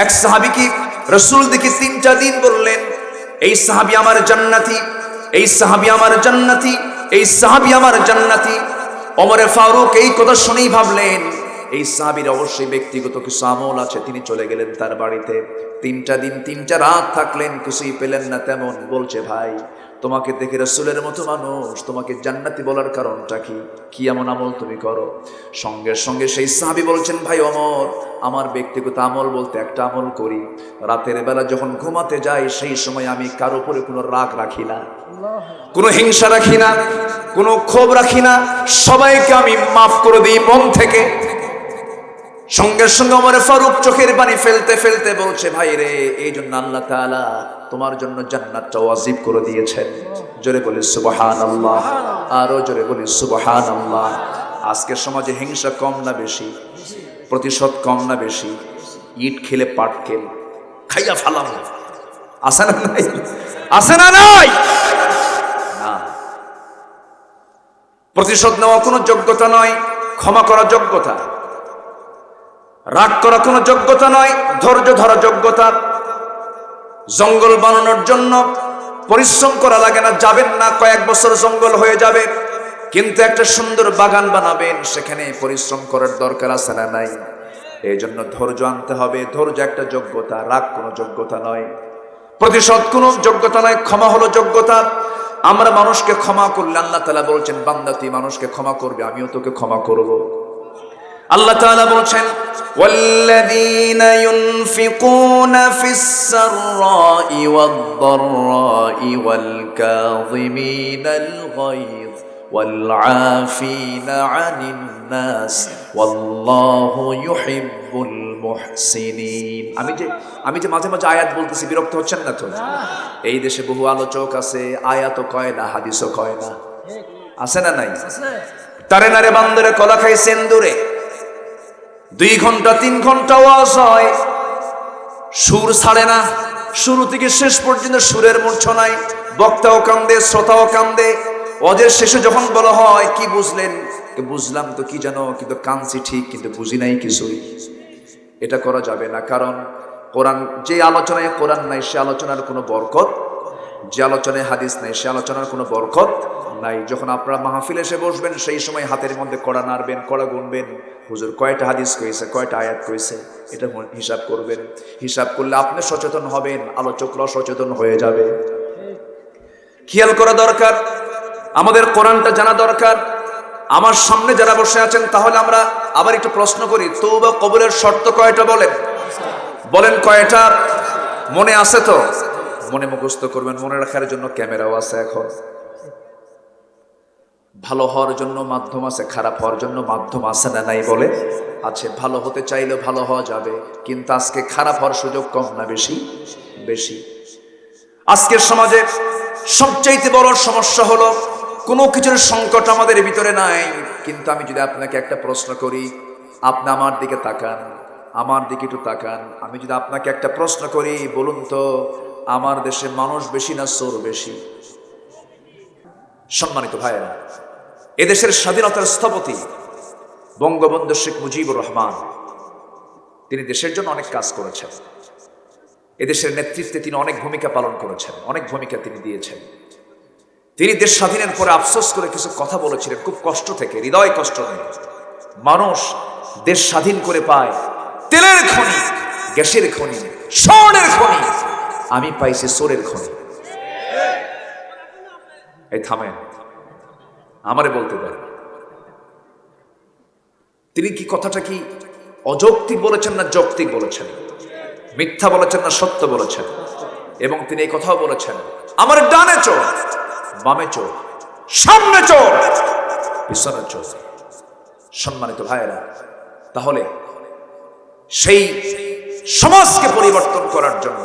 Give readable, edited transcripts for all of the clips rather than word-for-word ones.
এক সাহাবী কি রাসূল দিকে তিনটা দিন বললেন, এই সাহাবী আমার জান্নাতি, এই সাহাবী আমার জান্নাতি, এই সাহাবী আমার জান্নাতি। ওমরে ফারুক এই কথা শুনেই ভাবলেন এই সাহাবীর অবশ্যই ব্যক্তিগত কিছু আমল আছে। তিনি চলে গেলেন তার বাড়িতে, তিনটা দিন তিনটা রাত থাকলেন, কিছুই পেলেন না তেমন। বলছে, ভাই তোমাকে দেখে রাসূলের মতো মানুষ, তোমাকে জান্নাতি বলার কারণটা কি? কি এমন আমল তুমি করো? সঙ্গে সঙ্গে সেই সাহাবী বলছেন, ভাই ওমর, আমার ব্যক্তিগত আমল বলতে একটা আমল করি, রাতের বেলা যখন ঘুমাতে যাই সেই সময় আমি কারো উপরে কোনো রাগ রাখি না, কোনো হিংসা রাখি না, কোনো ক্ষোভ রাখি না, সবাইকে আমি মাফ করে দিই মন থেকে। সঙ্গে সঙ্গে ওমর ফারুক চোখের পানি ফেলতে ফেলতে বলছে, ভাই রে, এই জন্য আল্লাহ তাআলা তোমার জন্য জান্নাতটা ওয়াজিব করে দিয়েছেন। জোরে বলি সুবহানাল্লাহ, আরো জোরে বলি সুবহানাল্লাহ। আজকের সমাজে হিংসা কম না বেশি? প্রতিশোধ কম না বেশি? ইট খেলে পাটকেল খাইয়া ফালাম, আছে না নাই? আছে না নাই? না, প্রতিশোধ নেওয়া কোনো যোগ্যতা নয়, ক্ষমা করা যোগ্যতা। রাগ করা কোনো যোগ্যতা নয়, ধৈর্য ধরা যোগ্যতা। জঙ্গল বানানোর জন্য পরিশ্রম করা লাগে না, যাবেন না, কয়েক বছর জঙ্গল হয়ে যাবে, কিন্তু একটা সুন্দর বাগান বানাবেন, সেখানে পরিশ্রম করার দরকার আছে না নাই? এই জন্য ধৈর্য আনতে হবে। ধৈর্য একটা যোগ্যতা, রাগ কোনো যোগ্যতা নয়, প্রতিশোধ কোনো যোগ্যতা নয়, ক্ষমা হলো যোগ্যতা। আমরা মানুষকে ক্ষমা করলে আল্লাহ তাআলা বলছেন, বান্দা তুই মানুষকে ক্ষমা করবে, আমিও তোকে ক্ষমা করব। আল্লাহ তাআলা বলছেন, ওয়াল্লাযীনা ইউনফিকুনা ফিস-সাররাই ওয়াদ-দাররাই ওয়াল কাযিমিনাল গায়য ওয়াল আফিনা আনিন নাস ওয়াল্লাহু ইউহিব্বুল মুহসিনিন। আমি যে মাঝে মাঝে আয়াত বলতেছি, বিরক্ত হচ্ছেন না তো? এই দেশে বহু আলোচক আছে, আয়াতও কয় না, হাদিসও কয় না, আছে না নাই? তারে নারে বান্দরে কলা খাই সেন্দুরে, 2 ঘন্টা 3 ঘন্টা ওয়াজ হয়, সুর ছাড়ে না, শুরু থেকে শেষ পর্যন্ত সুরের মূর্ছনায় বক্তাও কান্দে, শ্রোতাও কান্দে। ওয়াজের শেষে যখন বলা হয় কি বুঝলেন, বুঝলাম তো কি জানো, কিন্তু কাঁদছি ঠিক, কিন্তু বুঝি নাই কিছুই। এটা করা যাবে না, কারণ কোরআন, যে আলোচনায় কোরআন নাই সে আলোচনার কোনো বরকত, যে আলোচনায় হাদিস নাই সে আলোচনার কোনো বরকত নাই। যখন আপনারা মাহফিলে এসে বসবেন সেই সময় হাতের মধ্যে কড়া নাড়বেন, কড়া গুনবেন, হুজুর কয়টা হাদিস কইছে, কয়টা আয়াত কইছে, এটা হিসাব করবেন। হিসাব করলে আপনি সচেতন হবেন, আলোচকরাও সচেতন হয়ে যাবে। খেয়াল করা দরকার, আমাদের কোরআনটা জানা দরকার। আমার সামনে যারা বসে আছেন, তাহলে আমরা আবার একটু প্রশ্ন করি, তওবা কবুলের শর্ত কয়টা বলেন? বলেন কয়টা? মনে আছে তো? মনে মুখস্থ করবেন, মনে রাখার জন্য ক্যামেরাও আছে। এখন ভালো হওয়ার জন্য মাধ্যম আছে, খারাপ হওয়ার জন্য মাধ্যম আছে না নাই? বলে আছে। ভালো হতে চাইলে ভালো হওয়া যাবে, কিন্তু আজকে খারাপ হওয়ার সুযোগ কম না বেশি? বেশি। আজকের সমাজে সবচাইতে বড় সমস্যা হলো কোনো কিছুর সংকট আমাদের ভিতরে নাই, কিন্তু আমি যদি আপনাকে একটা প্রশ্ন করি, আপনি আমার দিকে তাকান, আমার দিকে একটু তাকান, আমি যদি আপনাকে একটা প্রশ্ন করি, বলুন তো আমার দেশে মানুষ বেশি না চোর বেশি? সম্মানিত ভাইয়েরা, এদেশের স্বাধীনতার স্থপতি বঙ্গবন্ধু শেখ মুজিবুর রহমান, তিনি দেশের জন্য অনেক কাজ করেছেন, এদেশের নেতৃত্বে তিনি অনেক ভূমিকা পালন করেছেন, অনেক ভূমিকা তিনি দিয়েছেন। তিনি দেশ স্বাধীনের পরে আফসোস করে কিছু কথা বলেছিলেন, খুব কষ্ট থেকে, হৃদয় কষ্ট নেই। মানুষ দেশ স্বাধীন করে পায় তেলের খনি, গ্যাসের খনি, স্বর্ণের খনি, আমি পাইছি চোরের খনি। এই থামেন, আমারে বলতে পারেন তিনি কি কথাটা কি অযৌক্তিক বলেছেন না যৌক্তিক বলেছেন? মিথ্যা বলেছেন না সত্য বলেছেন? এবং তিনি এই কথাও বলেছেন, আমার ডানে চোর, বামে চোর, সামনে চোর, পিছনে চোর। সম্মানিত ভাইয়েরা, তাহলে সেই সমাজকে পরিবর্তন করার জন্য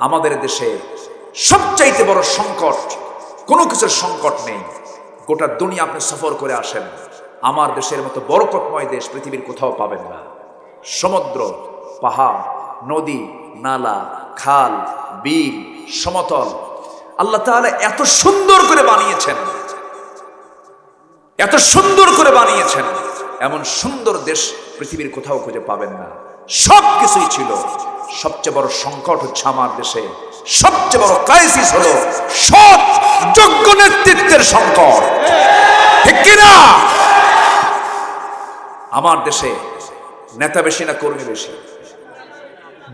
আমাদের দেশে সবচাইতে বড় সংকট, কোনো কিছুর সংকট নেই। গোটা দুনিয়া আপনি সফর করে আসেন, আমার দেশের মতো বরকতময় দেশ পৃথিবীর কোথাও পাবেন না। সমুদ্র, পাহাড়, নদী, নালা, খাল, বিল, সমতল, আল্লাহ তাআলা এত সুন্দর করে বানিয়েছেন, এত সুন্দর করে বানিয়েছেন, এমন সুন্দর দেশ পৃথিবীর কোথাও খুঁজে পাবেন না। সব কিছুই ছিল, সবচেয়ে বড় সংকট হচ্ছে আমার দেশে, সবচেয়ে বড় ক্রাইসিস হলো সৎ যোগ্য নেতৃত্বের সংকট। ঠিক কিনা? আমার দেশে নেতা বেশি না কর্মী বেশি?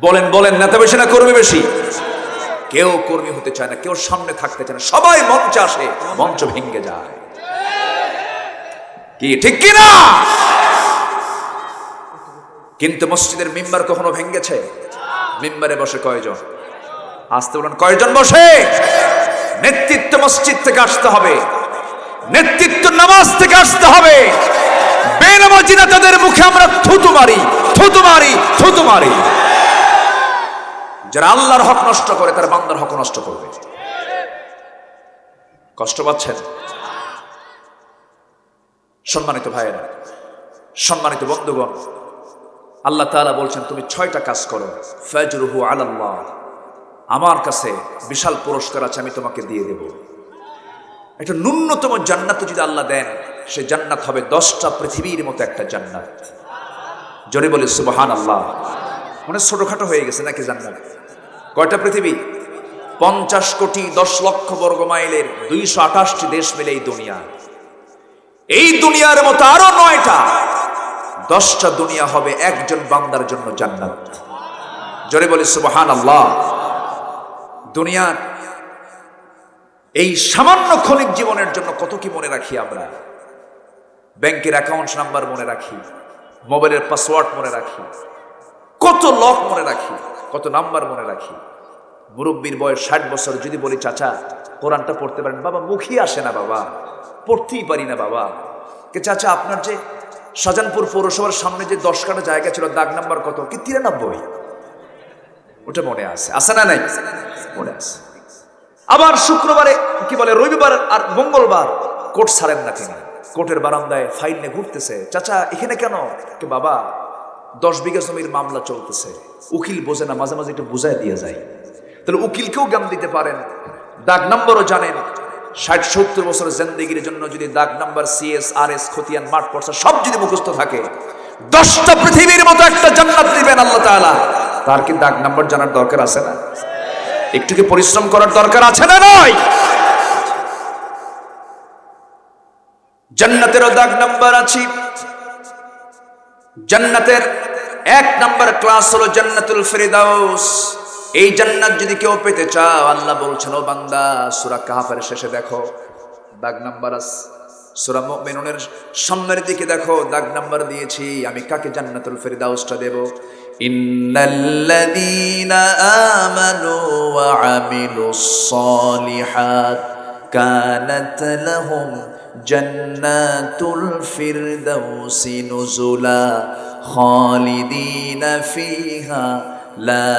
বলেন বলেন, নেতা বেশি না কর্মী বেশি? কেউ কর্মী হতে চায় না, কেউ সামনে থাকতে চায় না, সবাই মঞ্চে আসে, মঞ্চ ভেঙে যায়। কি ঠিক কিনা? কিন্তু মসজিদের মিম্বার কখনো ভেঙেছে? মিম্বারে বসে কয়জন? আসতে বলেন, কয়জন বসে? নেতৃত্ব মসজিদ থেকে আসতে হবে, নেতৃত্ব নামাজ থেকে আসতে হবে। বেনামাজি নেতাদের মুখে আমরা থুতু মারি, থুতু মারি, থুতু মারি। যারা আল্লাহর হক নষ্ট করে তার বান্দার হক নষ্ট করবে। কষ্ট পাচ্ছেন? সম্মানিত ভাইয়েরা, সম্মানিত বন্ধুগণ, আল্লাহ তাআলা বলছেন তুমি 6টা কাজ করো, ফাজরুহু আলাল্লাহ, আমার কাছে বিশাল পুরস্কার আছে, আমি তোমাকে দিয়ে দেব। একটা ন্যূনতম জান্নাত যদি আল্লাহ দেন, সে জান্নাত হবে 10টা পৃথিবীর মতো একটা জান্নাত। জোরে বলে সুবহানাল্লাহ। মানে ছোটখাটো হয়ে গেছে নাকি জান্নাত? কয়টা পৃথিবী? 50 কোটি 10 লক্ষ বর্গ মাইলের 228টি দেশ মিলে এই দুনিয়া। এই দুনিয়ার মতো আরো 9টা, 10টা দুনিয়া হবে একজন বান্দার জন্য জান্নাত। জোরে বলে সুবহানাল্লাহ। দুনিয়া এই সামান্য ক্ষণিক জীবনের জন্য কত কি মনে রাখি আমরা। ব্যাংকের অ্যাকাউন্ট নাম্বার মনে রাখি, মোবাইলের পাসওয়ার্ড মনে রাখি, কত লক মনে রাখি, কত নাম্বার মনে রাখি। মুরব্বীর বয়স 60 বছর, যদি বলি চাচা কোরআনটা পড়তে পারেন, বাবা মুখই আসে না, বাবা পড়তেই পারি না বাবা। কে চাচা আপনার যে শাহজাহানপুর পৌরসভার সামনে যে 10 কাঠা জায়গা ছিল, দাগ নাম্বার কত? কি 93? ওটা মনে আছে, আছে না নাই? মনে আছে। আবার শুক্রবারে কি বলে, রবিবার আর মঙ্গলবার কোর্ট ছাড়েন না তিনি, কোর্টের বারান্দায় ফাইল নিয়ে ঘুরতেছে। চাচা এখানে কেন? কে বাবা 10 বিঘা জমির মামলা চলতেছে, উকিল বোঝে না, মাঝে মাঝে একটু বুঝাই দিয়ে যায়। তাহলে উকিলকেও জ্ঞান দিতে পারেন, দাগ নাম্বারও জানেন। 60-70 বছরের জিন্দেগির জন্য যদি দাগ নাম্বার, সিএস, আরএস, খতিয়ান, মাঠ পড়ছা সব যদি মুখস্থ থাকে, 10টা পৃথিবীর মতো একটা জান্নাত দিবেন আল্লাহ তাআলা। তার কি দাগ নাম্বার জানার দরকার আছে না? একটু কি পরিশ্রম করার দরকার আছে না নয়? জান্নাতেরও দাগ নাম্বার আছে। জান্নাতের 1 নাম্বার ক্লাস হলো জান্নাতুল ফেরদাউস। এই জান্নাত যদি কেউ পেতে চাও, আল্লাহ বলছেন ও বান্দা, সূরা কাহফের শেষে দেখো দাগ নাম্বার আছে, সূরা মুমিনুনের সামনের দিকে দেখো দাগ নাম্বার দিয়েছি। আমি কাকে জান্নাতুল ফেরদাউসটা দেব? ইন্নাল্লাযীনা আমানু ওয়া আমিলুস সালিহাত কানাত লাহুম জান্নাতুল ফিরদাউসি নুজুলা খালিদিনা ফিহা লা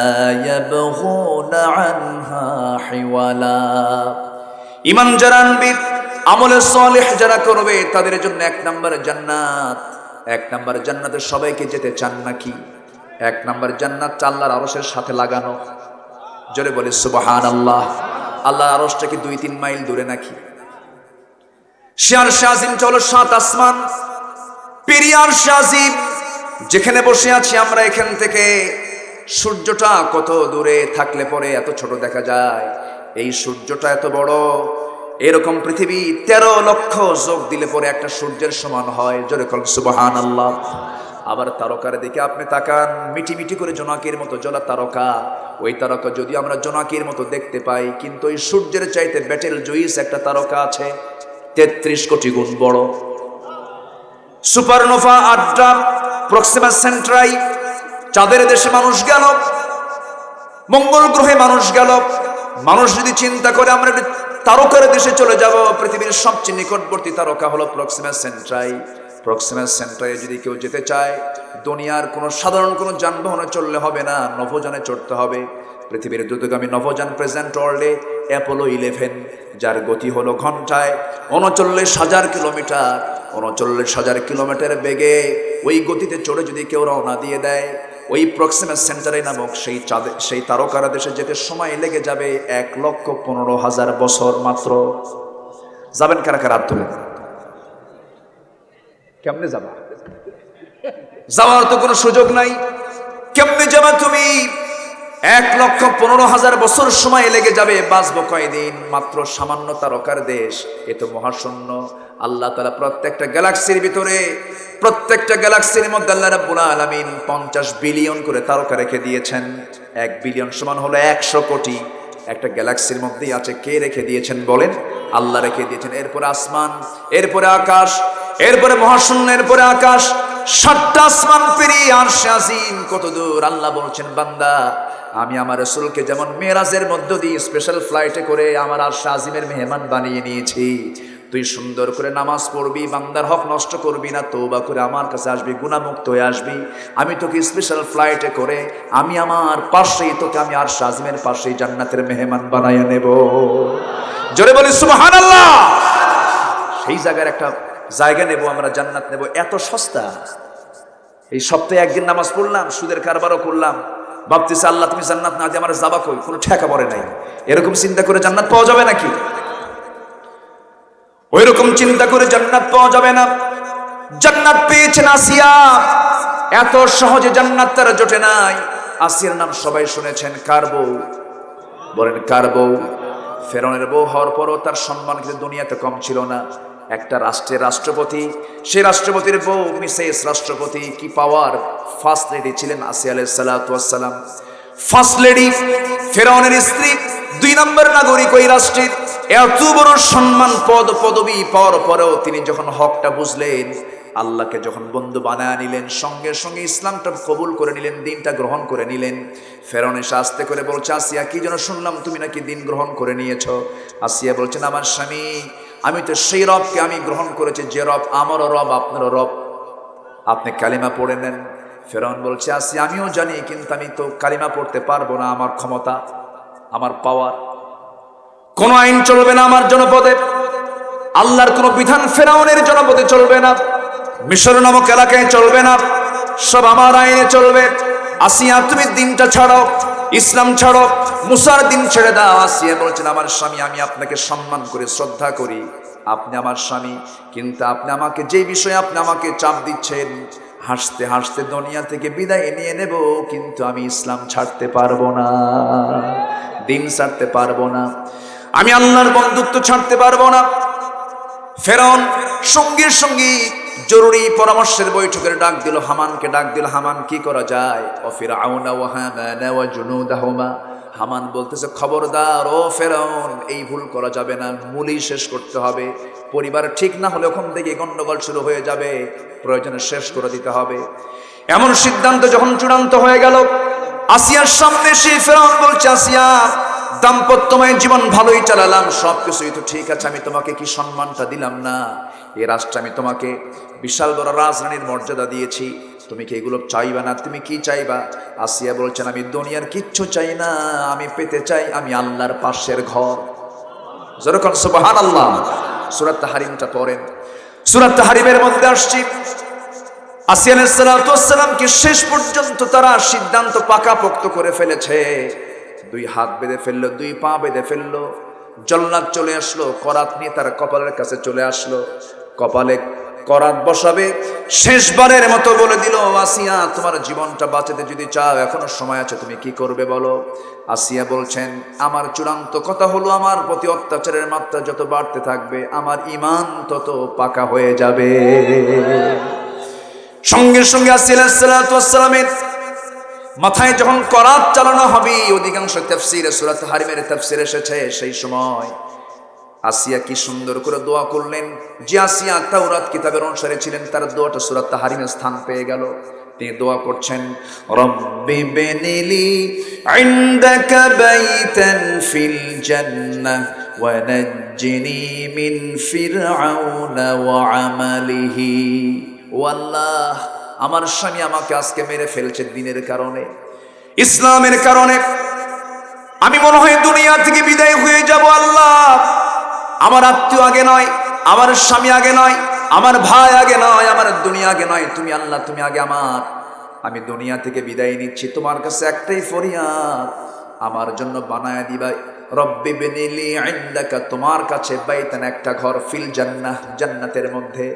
ইয়াবগুনা আনহা হিওয়ালা। ঈমান যারা আনবে, আমলে সালেহ যারা করবে, তাদের জন্য 1 নাম্বার জান্নাত। 1 নাম্বার জান্নাতে সবাইকে যেতে চান নাকি? 1 নাম্বার জান্নাত আল্লাহর আরশের সাথে লাগানো। জোরে বলে সুবহানাল্লাহ। আল্লাহর আরশটা কি 2-3 মাইল দূরে নাকি? আরশে আজিমটা হলো 7 আসমান, পেরিয়ে আরশে আজিম যেখানে বসে আছি আমরা, এখান থেকে সূর্যটা কত দূরে থাকলে পরে এত ছোট দেখা যায়। এই সূর্যটা এত বড়, এরকম পৃথিবী 13 লক্ষ যোগ দিলে পরে একটা সূর্যের সমান হয়। জোরে বলেন সুবহানাল্লাহ। আবার তারকার দিকে আপনি তাকান, মিটি মিটি করে জোনাকির মতো জ্বলা তারকা। ওই তারকা যদি আমরা জোনাকির মতো দেখতে পাই, কিন্তু ওই সূর্যের চাইতে বেটেল জুইস একটা তারকা আছে, 33 কোটি গুণ বড়। সুপারনোভা, আড্রা, প্রক্সিমা সেন্ট্রাই, চাঁদের দেশে মানুষ গেল, মঙ্গল গ্রহে মানুষ গেল। মানুষ যদি চিন্তা করে আমরা তারকার দেশে চলে যাব, পৃথিবীর সবচেয়ে নিকটবর্তী তারকা হলো প্রক্সিমা সেন্ট্রাই। প্রক্সিমা সেন্ট্রাই যদি কেউ যেতে চায়, দুনিয়ার কোনো সাধারণ কোনো যানবাহনে চললে হবে না, নভোযানে চড়তে হবে। পৃথিবীর দ্রুতগামী নভোযান প্রেজেন্ট ওয়ার্ল্ডে অ্যাপোলো 11, যার গতি হলো ঘন্টায় 39,000 কিলোমিটার। 39,000 কিলোমিটার বেগে ওই গতিতে চড়ে যদি কেউ রওনা দিয়ে দেয়, ওই প্রক্সিমা সেন্টারে নামক সেই তারকারা দেশে যেতে সময় লেগে যাবে 1,15,000 বছর মাত্র। যাবেন কারা কারা? হাত তুলে। কেমনে যাবা? যাওয়ার তো কোনো সুযোগ নাই। কেমনে যাবা তুমি? 1,15,000 বছর সময় লেগে যাবে, বাঁচবো কয়দিন? মাত্র সামান্য তারকার দেশ, এ তো মহাশূন্য। আল্লাহ তাআলা প্রত্যেকটা গ্যালাক্সির ভিতরে, প্রত্যেকটা গ্যালাক্সির মধ্যে আল্লাহ রাব্বুল আলামিন 50 বিলিয়ন করে তারকা রেখে দিয়েছেন। 1 বিলিয়ন সমান হলো 100 কোটি। একটা গ্যালাক্সির মধ্যেই আছে। কে রেখে দিয়েছেন বলেন? আল্লাহ রেখে দিয়েছেন। এরপরে আসমান, এরপরে আকাশ, এরপরে মহাশূন্য, এরপরে আকাশ, 7টা আসমান পেরিয়ে আরশে আজিম কত দূর। আল্লাহ বলছেন, বান্দা আমি আমার রাসূলকে যেমন মেরাজের মধ্য দিয়ে স্পেশাল ফ্লাইটে করে আমার আরশে আজিমের মেহমান বানিয়ে নিয়েছি, তুই সুন্দর করে নামাজ পড়বি, বান্দার হক নষ্ট করবি না, তওবা করে আমার কাছে আসবি, গুনাহমুক্ত হয়ে আসবি। আমি তোকে স্পেশাল ফ্লাইটে করে আমি আমার পাশেই তোকে আমি আরশে আজিমের পাশেই জান্নাতের মেহমান বানাইয়া নেব। জোরে বলি সুবহানাল্লাহ। সেই জায়গার একটা জায়গা নেব আমরা, জান্নাত নেব। এত সস্তা। এই সপ্তাহে একদিন নামাজ পড়লাম, সুদের কারবারও করলাম, ভাবতেছি আল্লাহ তুমি জান্নাত না দিয়ে আমার যাবা কই, কোনো ঠেকা পড়ে নাই। এরকম চিন্তা করে জান্নাত পাওয়া যাবে নাকি? ওই রকম চিন্তা করে জান্নাত পাওয়া যাবে না। জান্নাত পেয়েছেন আসিয়া, এত সহজে জান্নাত তার জোটে নাই। আসিয়ার নাম সবাই শুনেছেন। কার বউ? বলেন কার বউ? ফেরাউনের বউ হওয়ার পরও তার সম্মান কিন্তু দুনিয়াতে কম ছিল না। একটা রাষ্ট্রের রাষ্ট্রপতি, সেই রাষ্ট্রপতির বউ মিসেস রাষ্ট্রপতি, কি পাওয়ার! ফার্স্ট লেডি ছিলেন আসিয়া আলাইহিস সালাতু ওয়াস সালাম। ফার্স্ট লেডি, ফেরাউনের স্ত্রী, 2 নম্বর নাগরিক ওই রাষ্ট্রের। এত বড় সম্মান পদ পদবি পাওয়ার পরেও তিনি যখন হকটা বুঝলেন, আল্লাহকে যখন বন্ধু বানায় নিলেন, সঙ্গে সঙ্গে ইসলামটা কবুল করে নিলেন, দিনটা গ্রহণ করে নিলেন। ফেরাউন এসে আস্তে করে বলছে, আসিয়া কি যেন শুনলাম তুমি নাকি দিন গ্রহণ করে নিয়েছ? আসিয়া বলছেন, আমার স্বামী, আমি তো সেই রবকে আমি গ্রহণ করেছি যে রব আমারও রব আপনারও রব। আপনি কালিমা পড়ে নেন। ফেরাউন বলছে, আসিয়া আমিও জানি, কিন্তু আমি তো কালিমা পড়তে পারবো না। আমার ক্ষমতা, আমার পাওয়ার, কোন আইন চলবে না আমার জনপদে। আল্লাহর কোন বিধান ফেরাউনের জনপদে চলবে না, মিশর নামক এলাকায় চলবে না, সব আমার আইনে চলবে। আসিয়া তুমি দিনটা ছাড়ো, ইসলাম ছাড়ো, মুসার দিন ছেড়ে দাও। আসিয়া বলছেন, আমার স্বামী, আমি আপনাকে সম্মান করি, শ্রদ্ধা করি, আপনি আমার স্বামী, কিন্তু আপনি আমাকে যে বিষয়ে আপনি আমাকে চাপ দিচ্ছেন, হাসতে হাসতে দুনিয়া থেকে বিদায় নিয়ে নেব, কিন্তু আমি ইসলাম ছাড়তে পারবো না, দিন ছাড়তে পারবো না, আমি আল্লাহর বন্ধুত্ব ছাড়তে পারবো না। ফেরাউন সঙ্গে সঙ্গে জরুরি পরামর্শের বৈঠকের ডাক দিল, হামানকে ডাক দিল। হামান, কি করা যায়? ও ফিরআউনা ওয়া হামানা ওয়া জুনুদাহুমা। হামান বলতেছে, খবরদার ও ফেরাউন, এই ভুল করা যাবে না, মূলই শেষ করতে হবে। পরিবার ঠিক না হলে ওখান থেকে গন্ডগোল শুরু হয়ে যাবে, প্রয়োজনে শেষ করে দিতে হবে। এমন সিদ্ধান্ত যখন চূড়ান্ত হয়ে গেল, আসিয়ার সামনে সে ফেরাউন বলছে, আসিয়া, দাম্পত্যময় জীবন ভালোই চালালাম, সবকিছুই তো ঠিক আছে, আমি তোমাকে কি সম্মানটা দিলাম না? এই রাষ্ট্রে আমি তোমাকে বিশাল বড় রাজরানীর মর্যাদা দিয়েছি, তুমি কি এগুলো চাইবা না? তুমি কি চাইবা? আসিয়া বলছেন, আমি দুনিয়ার কিচ্ছু চাই না, আমি পেতে চাই আমি আল্লাহর পাশের ঘর। যেরকম সুবহানাল্লাহ। সূরা তাহরিমটা পড়েন। সূরা তাহরিমের মধ্যে আসছে, আসিয়া আলাইহিস সালাতু ওয়াস সালামকে শেষ পর্যন্ত তারা সিদ্ধান্ত পাকাপোক্ত করে ফেলেছে। 2 হাত বেঁধে ফেললো, 2 পা বেঁধে ফেললো। জল্লাদ চলে আসলো, করাত নিয়ে তার কপালের কাছে চলে আসলো, কপালে করাত বসাবে। শেষবারের মতো বলে দিল, আসিয়া, তোমার জীবনটা বাঁচাতে যদি চাও, এখনো সময় আছে, তুমি কি করবে বলো? আসিয়া বলছেন, আমার চূড়ান্ত কথা হলো, আমার প্রতি অত্যাচারের মাত্রা যত বাড়তে থাকবে, আমার ঈমান তত পাকা হয়ে যাবে। সঙ্গে সঙ্গে আসিয়া আলাইহিস সালাতু ওয়াস সালামের মাথায় যখন করাত চালানো হবে, অধিকাংশ তাফসীরে সূরা তাহরিমের তাফসীর এসেছে, সেই সময় আসিয়া কি সুন্দর করে দোয়া করলেন। যে আসিয়া তাওরাত কিতাবের অনুসারী ছিলেন, তার দোয়াটা সূরা তাহরিমে স্থান পেয়ে গেল। তিনি দোয়া করছেন, রব্বি বিনিলি ইনদাকা বাইতান ফিল জান্নাহ ওয়া নাজ্জিনি মিন ফিরআউনা ওয়া আমালিহি। ও আল্লাহ, আমার স্বামী আমাকে আজকে মেরে ফেলছে দিনের কারণে, ইসলামের কারণে, আমি মনে হয় দুনিয়া থেকে বিদায় হয়ে যাব। আল্লাহ, আমার আত্মীয় আগে নয়, আমার স্বামী আগে নয়, আমার ভাই আগে নয়, আমার দুনিয়া আগে নয়, তুমি আল্লাহ, তুমি আগে আমার। আমি দুনিয়া থেকে বিদায় নিচ্ছি, তোমার কাছে একটাই ফরিয়াদ, আমার জন্য বানায় দিবা রব্বি বিনিলি ইনদাকা, তোমার কাছে বাইতান, একটা ঘর, ফিল জান্নাহ, জান্নাতের মধ্যে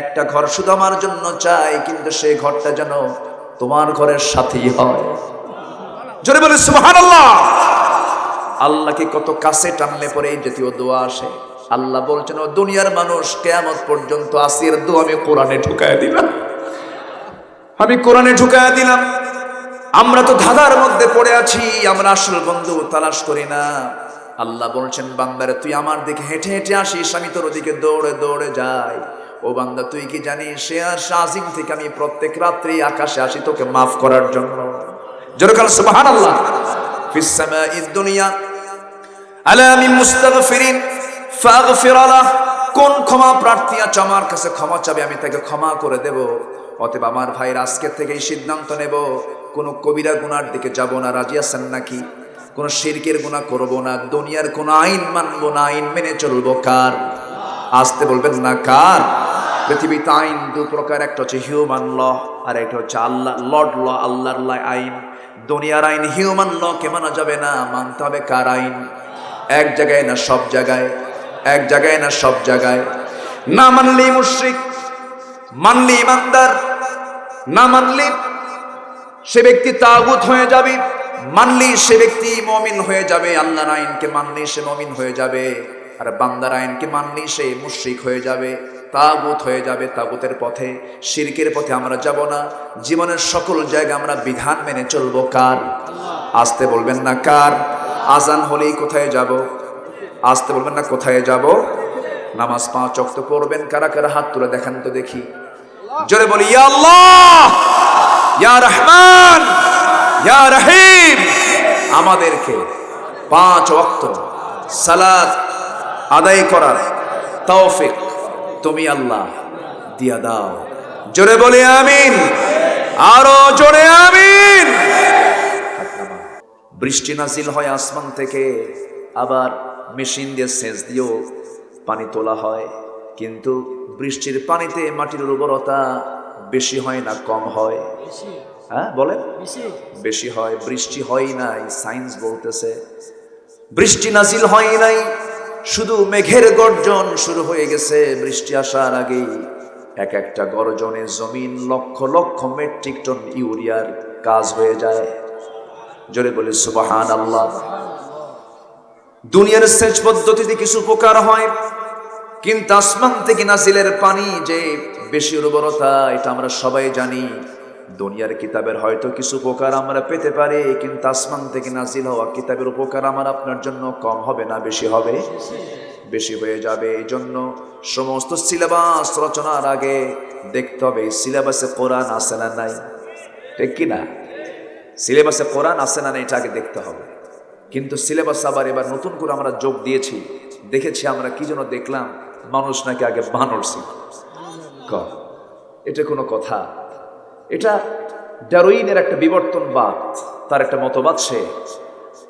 একটা ঘর শুধু আমার জন্য চাই, কিন্তু সেই ঘরটা যেন তোমার ঘরের সাথেই হয়। জোরে বলে সুবহানাল্লাহ। আল্লাহকে কত কাছে টানলে পরে এই জাতীয় দোয়া আসে। আল্লাহ বলছেন, ও দুনিয়ার মানুষ, কিয়ামত পর্যন্ত আসির দোয়া আমি কোরআনে ঢুকায়া দিলাম, আমি কোরআনে ঢুকায়া দিলাম। আমরা তো ধাঁধার মধ্যে পড়ে আছি, আমরা আসল বন্ধু তালাশ করি না। আল্লাহ বলছেন, বান্দারে তুই আমার দিকে হেঁটে হেঁটে আসিস, আমি তোর দিকে দৌড়ে দৌড়ে যাই। ও বান্দা, তুই কি জানিস সে আর শাজিম থেকে আমি প্রত্যেক রাত্রি আকাশে আসি তোকে মাফ করার জন্য। জোরে বল সুবহানাল্লাহ। ফিস সামাঈদ দুনিয়া আলা মিন মুস্তাগফিরিন ফাগফির লাহ। কোন ক্ষমা প্রার্থী আছে আমার কাছে ক্ষমা চাবে, আমি তাকে ক্ষমা করে দেব। অতএব আমার ভাইয়ের আজকের থেকেই সিদ্ধান্ত নেব, কোনো কবিরা গুনার দিকে যাব না। রাজি আছেন নাকি? কোনো শিরকের গুনাহ করব না, দুনিয়ার কোনো আইন মানব না, আইন মেনে চলবো কার? আসতে বলবেন না কার? পৃথিবীতে আইন দু প্রকার, একটা হচ্ছে হিউম্যান ল, আর একটা হচ্ছে আল্লাহ লর্ড ল, আল্লাহর আইন। দুনিয়ার আইন হিউম্যান ল কে মানা যাবে না, মানতে হবে কার আইন? এক জায়গায় না সব জায়গায়, এক জায়গায় না সব জায়গায়। না মানলে মুশরিক, মানলে ইমানদার, না মানলে সে ব্যক্তি তাগুত হয়ে যাবে, মানলি সে ব্যক্তি মুমিন হয়ে যাবে। আল্লাহর আইনকে মানলি সে মুমিন হয়ে যাবে, আর বান্দার আইনকে মানলি সে মুশরিক হয়ে যাবে, তাগুত হয়ে যাবে। তাগুতের পথে, শিরকের পথে আমরা যাব না। জীবনের সকল জায়গায় আমরা বিধান মেনে চলবো কার? আসতে বলবেন না কার? আজান হলেই কোথায় যাব? আসতে বলবেন না কোথায় যাব? নামাজ 5 ওয়াক্ত পড়বেন কারা কারা? হাত তুলে দেখান তো দেখি। জোরে বলি, ইয়া আল্লাহ, ইয়া রহমান, ইয়া রহিম। আমাদেরকে 5 ওয়াক্ত সালাত আদায় করার তৌফিক তুমি আল্লাহ দিয়া দাও। জোরে বলি আমিন, আরো জোরে আমিন। বৃষ্টি নাজিল হয় আসমান থেকে, আবার মেশিন দিয়ে সেচ দিয়েও পানি তোলা হয়, কিন্তু বৃষ্টির পানিতে মাটির উর্বরতা বেশি হয় না কম হয়? হ্যাঁ বলেন, বেশি হয়। বৃষ্টি হয় নাই, সায়েন্স বলতেছে বৃষ্টি নাজিল হয় নাই, শুধু মেঘের গর্জন শুরু হয়ে গেছে। বৃষ্টি আসার আগেই এক একটা গর্জনে জমিন লক্ষ লক্ষ মেট্রিক টন ইউরিয়ার কাজ হয়ে যায়। জোরে বলে সুবহানাল্লাহ। দুনিয়ার সেচ পদ্ধতিতে কিছু উপকার হয়, কিন্তু আসমান থেকে নাজিলের পানি যে বেশি উর্বরতা, এটা আমরা সবাই জানি। দুনিয়ার কিতাবের হয়তো কিছু উপকার আমরা পেতে পারি, কিন্তু আসমান থেকে নাজিল হওয়া কিতাবের উপকার আমার আপনার জন্য কম হবে না বেশি হবে? বেশি হয়ে যাবে। এই জন্য সমস্ত সিলেবাস রচনার আগে দেখতে হবে সিলেবাসে কোরআন আছে না নাই, ঠিক কিনা? সিলেবাসে কোরআন আছে না নাই এটা আগে দেখতে হবে। কিন্তু সিলেবাস আবার এবার নতুন করে আমরা যোগ দিয়েছি। দেখেছি আমরা কি যেন দেখলাম, মানুষ নাকি আগে বানর ছিল। এটা কোনো কথা? এটা ডারউইনের একটা বিবর্তনবাদ, তার একটা মতবাদ, সে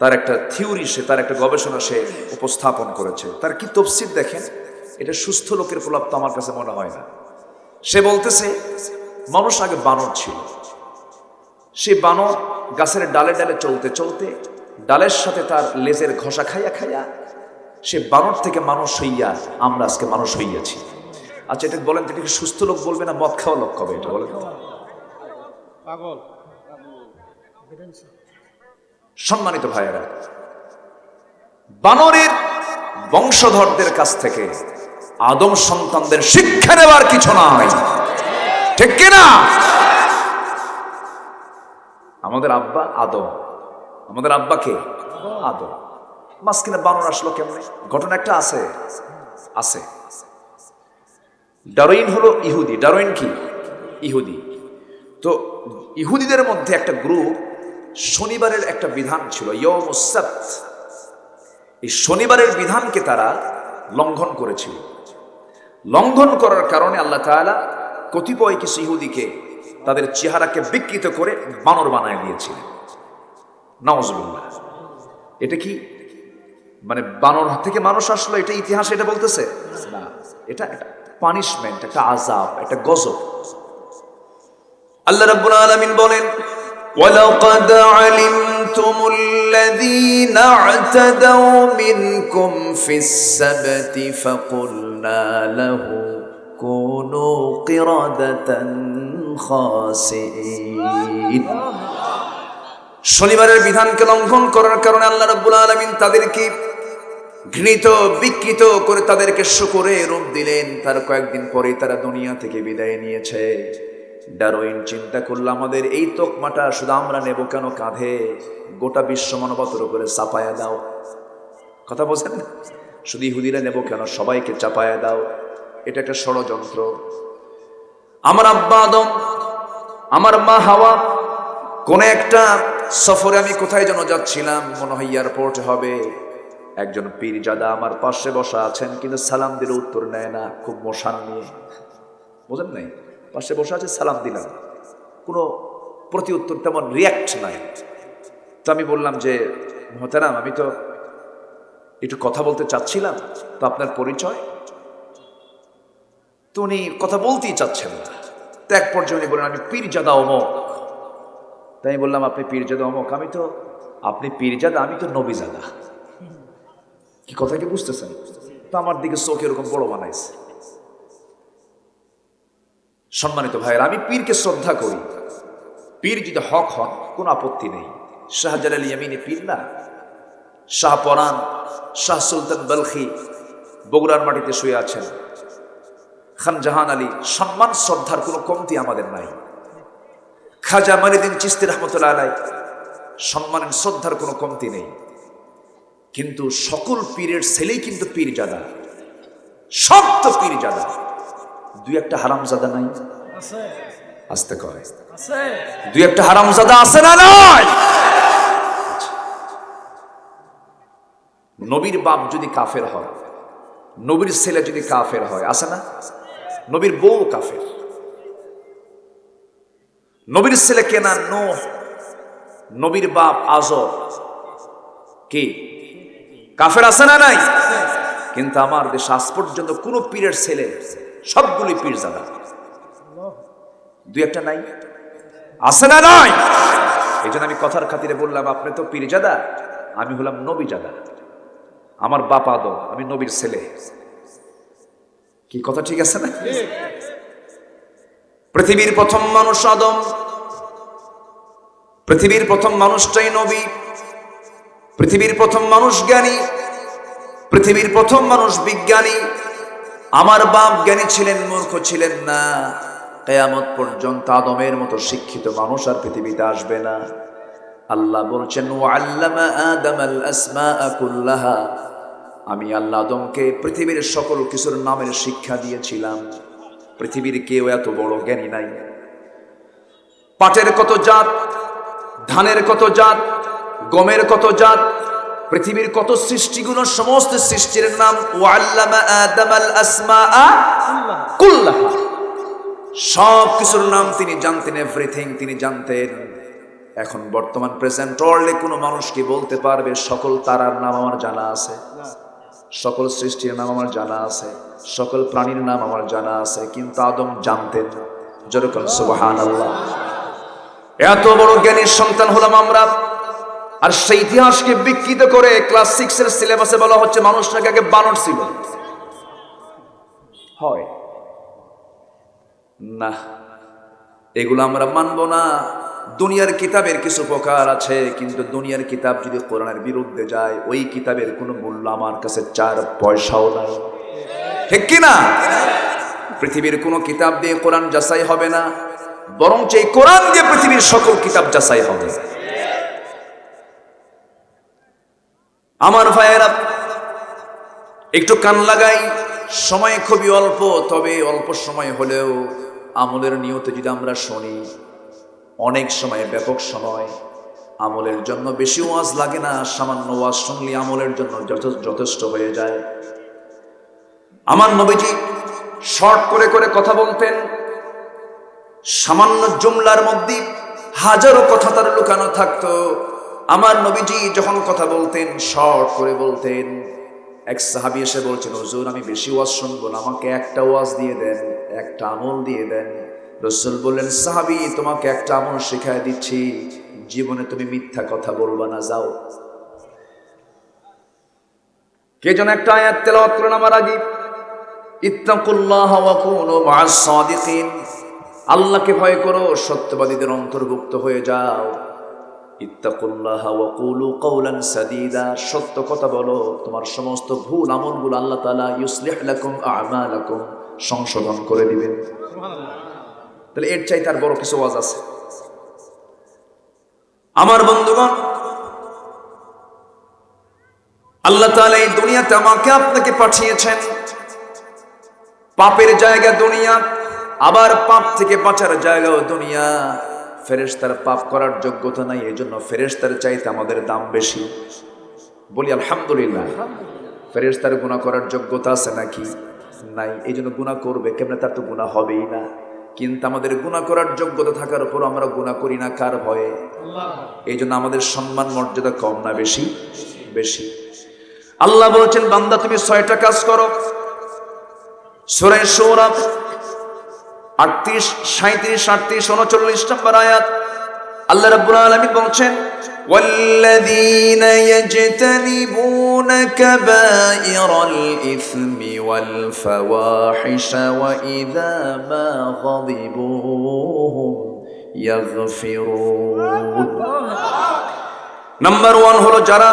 তার একটা থিওরি, সে তার একটা গবেষণা সে উপস্থাপন করেছে। তার কি তফসির দেখেন, এটা সুস্থ লোকের প্রলাপ তো আমার কাছে মনে হয় না। সে বলতেছে মানুষ আগে বানর ছিল, সে বানর গাছের ডালে ডালে চলতে চলতে ডালের সাথে তার লেজের ঘষা খাইয়া খাইয়া সে বানর থেকে মানুষ হইয়া আমরা আজকে মানুষ হইয়াছি। আচ্ছা এটা বলেন, এটাকে সুস্থ লোক বলবে না মদ খাওয়া লোক কবে? এটা বলেন। সম্মানিত ভাইয়েরা, বানরের বংশধরদের কাছ থেকে আদম সন্তানদের শিক্ষা নেবার কিছু নাই, ঠিক কিনা? আমাদের আব্বা আদম, আমাদের আব্বা কে? আদম। মাঝখানে বানর আসলো কেমনে? ঘটনা একটা আছে আছে। ডারউইন হলো ইহুদি। ডারউইন কি? ইহুদি। তো ইহুদিদের মধ্যে একটা গ্রুপ, শনিবারের একটা বিধান ছিল ইয়াউমুস সাbt। এই শনিবারের বিধানকে তারা লঙ্ঘন করেছিল। লঙ্ঘন করার কারণে আল্লাহ তাআলা কতিপয় কিছু ইহুদিকে তাদের চেহারাকে বিকৃত করে বানর বানায় দিয়েছিলেন। নাউজুবিল্লাহ। এটা কি মানে বানর থেকে মানুষ আসলো এটা ইতিহাস এটা বলতেছে না, এটা একটা পানিশমেন্ট, একটা আযাব, একটা গজব। আল্লাহ রাব্বুল আলামিন বলেন, ওয়ালাকাদ আলিমতুমুল্লাযীনা আ'তাদাউ মিনকুম ফিস সাবতি ফাকুলনা লাহু কুনু কিরাদাতান খাসিন। শনিবারের বিধানকে লঙ্ঘন করার কারণে আল্লাহ রাব্বুল আলামিন তাদেরকে ঘৃণিত বিকৃত করে তাদেরকে শুকরে রূপ দিলেন। তার কয়েকদিন পরেই তারা দুনিয়া থেকে বিদায় নিয়েছে। ডারউইন চিন্তা করলো, আমাদের এই তোকমাটা শুধু আমরা নেব কেন কাঁধে, গোটা বিশ্ব মানবতার উপরে চাপায়া দাও। কথা বলছেন, শুধু ইহুদিরা নেব কেন, সবাইকে চাপায়া দাও। এটা একটা ষড়যন্ত্র। আমার আব্বা আদম, আমার মা হাওয়া, কোন একটা সফরে আমি কোথায় যেন যাচ্ছিলাম, মনে হয় এয়ারপোর্টে হবে। একজন পীরজাদা আমার পাশে বসা আছেন, কিন্তু সালাম দিলে উত্তর নেয় না, খুব মশান নিয়ে, বোঝেন নাই? পাশে বসে আছে, সালাম দিলাম, কোনো প্রতি উত্তর তেমন রিয়াক্ট নাই। তো আমি বললাম যে মোহতারাম, আমি তো একটু কথা বলতে চাচ্ছিলাম, তো আপনার পরিচয়? তো উনি কথা বলতেই চাচ্ছেন না। তো এক পর্যায়ে উনি বললেন, আমি পীরজাদা অমক। তাই আমি বললাম, আপনি পীরজাদা অমক? আপনি পীরজাদা, আমি তো নবীজাদা। কি কথা কি বুঝতেছেন? তো আমার দিকে চোখ এরকম বড় বানাইছে। সম্মানিত ভাইয়ের, আমি পীরকে শ্রদ্ধা করি। পীর যদি হক হন কোনো আপত্তি নেই। শাহজালাল ইয়ামিনী পীর না, শাহপরান শাহ সুলতান বলখি বগুড়ার মাটিতে শুয়ে আছেন। খান জাহান আলী, সম্মান শ্রদ্ধার কোনো কমতি আমাদের নাই। খাজা মানিউদ্দিন চিশতি রহমতুল্লাহ আলাইহি, সম্মানের শ্রদ্ধার কোনো কমতি নেই। কিন্তু সকল পীরের ছেলেই কিন্তু পীরজাদা, সব তো পীরজাদা। দুই একটা হারামজাদা নাই? আসতে কয়, দুই একটা হারামজাদা আছে না নয়? নবীর বাপ যদি কাফের হয়, নবীর ছেলে যদি কাফের হয়, আছে না? নবীর বউ কাফের, নবীর ছেলে কেনান নূহ, নবীর বাপ আজর, কি কাফের আছে না নাই? কিন্তু আমার দেশে আজ পর্যন্ত কোন পীরের ছেলে, সবগুলি পীরজাদা। দুই একটা নাই? আছে না নাই? এই জন্য আমি কথার খাতিরে বললাম, আপনি তো পীরজাদা, আমি হলাম নবীজাদা। আমার বাপ আদম, আমি নবীর ছেলে। কি কথা ঠিক আছে না? পৃথিবীর প্রথম মানুষ আদম, পৃথিবীর প্রথম মানুষটাই নবী, পৃথিবীর প্রথম মানুষ জ্ঞানী, পৃথিবীর প্রথম মানুষ বিজ্ঞানী। আমার বাপ জ্ঞানী ছিলেন, মূর্খ ছিলেন না। কিয়ামত পর্যন্ত আদমের মতো শিক্ষিত মানুষ আর পৃথিবীতে আসবে না। আল্লাহ বলছেন, ওয়াল্লামা আদামাল আসমাআ কুল্লাহা, আমি আল্লাহ আদমকে পৃথিবীর সকল কিছুর নামের শিক্ষা দিয়েছিলাম। পৃথিবীর কেউ এত বড় জ্ঞানী নাই। পাটের কত জাত, ধানের কত জাত, গমের কত জাত, পৃথিবীর কত সৃষ্টিগুলো, সমস্ত সৃষ্টির নাম ওয়াল্লামা আদামাল আসমাআ কুল্লাহা, সব কিছুর নাম তিনি জানতেন, এভরিথিং তিনি জানতেন। এখন বর্তমান প্রেজেন্ট ওয়ার্ল্ডে কোনো মানুষ কি বলতে পারবে সকল তারার নাম আমার জানা আছে, সকল সৃষ্টির নাম আমার জানা আছে, সকল প্রাণীর নাম আমার জানা আছে? কিন্তু আদম জানতেন। যেরকম সুবহানাল্লাহ। এত বড় জ্ঞানীর সন্তান হলাম আমরা, আর সেই ইতিহাসকে বিকৃত করে ক্লাস 6 এর সিলেবাসে বলা হচ্ছে মানুষ নাকি আগে বানর ছিল। হয় না, এগুলো আমরা মানব না। দুনিয়ার কিতাবের কিছু উপকার আছে, কিন্তু দুনিয়ার কিতাব যদি কোরআনের বিরুদ্ধে যায়, ওই কিতাবের কোনো মূল্য আমার কাছে 4 পয়সাও নাই। ঠিক কিনা? পৃথিবীর কোনো কিতাব দিয়ে কোরআন যাচাই হবে না, বরং এই কোরআন দিয়ে পৃথিবীর সকল কিতাব যাচাই হবে। আমার ভাইয়েরা, একটু কান লাগাই, সময় খুবই অল্প, তবে অল্প সময় হলেও আমলের নিয়তে যদি আমরা শুনি, অনেক সময় ব্যাপক সময়। আমলের জন্য বেশি ওয়াজ লাগে না, সামান্য ওয়াজ শুনলে আমলের জন্য যথেষ্ট হয়ে যায়। আমার নবীজি শর্ট করে করে কথা বলতেন, সামান্য জুমলার মধ্যে হাজারো কথা তার লুকানো থাকতো। আমার নবীজি যখন কথা বলতেন শর্ট করে বলতেন। এক সাহাবী এসে বলছেন, হুজুর আমি বেশি ওয়াজ শুনবো না, আমাকে একটা ওয়াজ দিয়ে দেন, একটা আমল দিয়ে দেন। রাসূল বললেন, সাহাবী তোমাকে একটা আমল শিখায় দিচ্ছি, জীবনে তুমি মিথ্যা কথা বলবা না, যাও। কে যেন একটা আয়াত তেলাওয়াত করেন আমার আগে, ইত্তাকুল্লাহ ওয়া কুনু মা'আস সাদিকিন, আল্লাহকে ভয় করো, সত্যবাদীদের অন্তর্ভুক্ত হয়ে যাও। ইত্তাকুল্লাহা ওয়া কুলু কাওলান সাদীদা, সত্য কথা বলো, তোমার সমস্ত ভুল আমলগুলো আল্লাহ তাআলা ইউসলিহ লাকুম আ'মালাকুম, সংশোধন করে দিবেন। সুবহানাল্লাহ। তাহলে এর চাইতে আর বড় কিছু ওয়াজ আছে? আমার বন্ধুগণ, আল্লাহ তাআলা এই দুনিয়াতে আমাকে আপনাকে পাঠিয়েছেন। পাপের জায়গা দুনিয়া, আবার পাপ থেকে বাঁচার জায়গাও দুনিয়া। ফেরেশতার পাপ করার যোগ্যতা নাই, এজন্য ফেরেশতার চাইতে আমাদের দাম বেশি। বলি আলহামদুলিল্লাহ। ফেরেশতার গুনাহ করার যোগ্যতা আছে নাকি? নাই, এজন্য গুনাহ করবে কেমনে? তার তো গুনাহ হবেই না। কিন্তু আমাদের গুনাহ করার যোগ্যতা থাকার উপর আমরা গুনাহ করি না কার ভয়ে? আল্লাহ। এইজন্য আমাদের সম্মান মর্যাদা কম না বেশি? বেশি। আল্লাহ বলছেন, বান্দা তুমি 6টা কাজ করো। সূরা শুরা 38, 37, 38, 39 নম্বর আয়াত। আল্লাহ রাব্বুল আলামিন বলছেন, ওয়াল্লাযীনা ইয়াজতানিবুনা কাবাইরাল ইসমি ওয়াল ফাওয়াহিশা ওয়া ইযা মা গাদিবু হুম ইয়াগফিরুন। নাম্বার 1 হলো যারা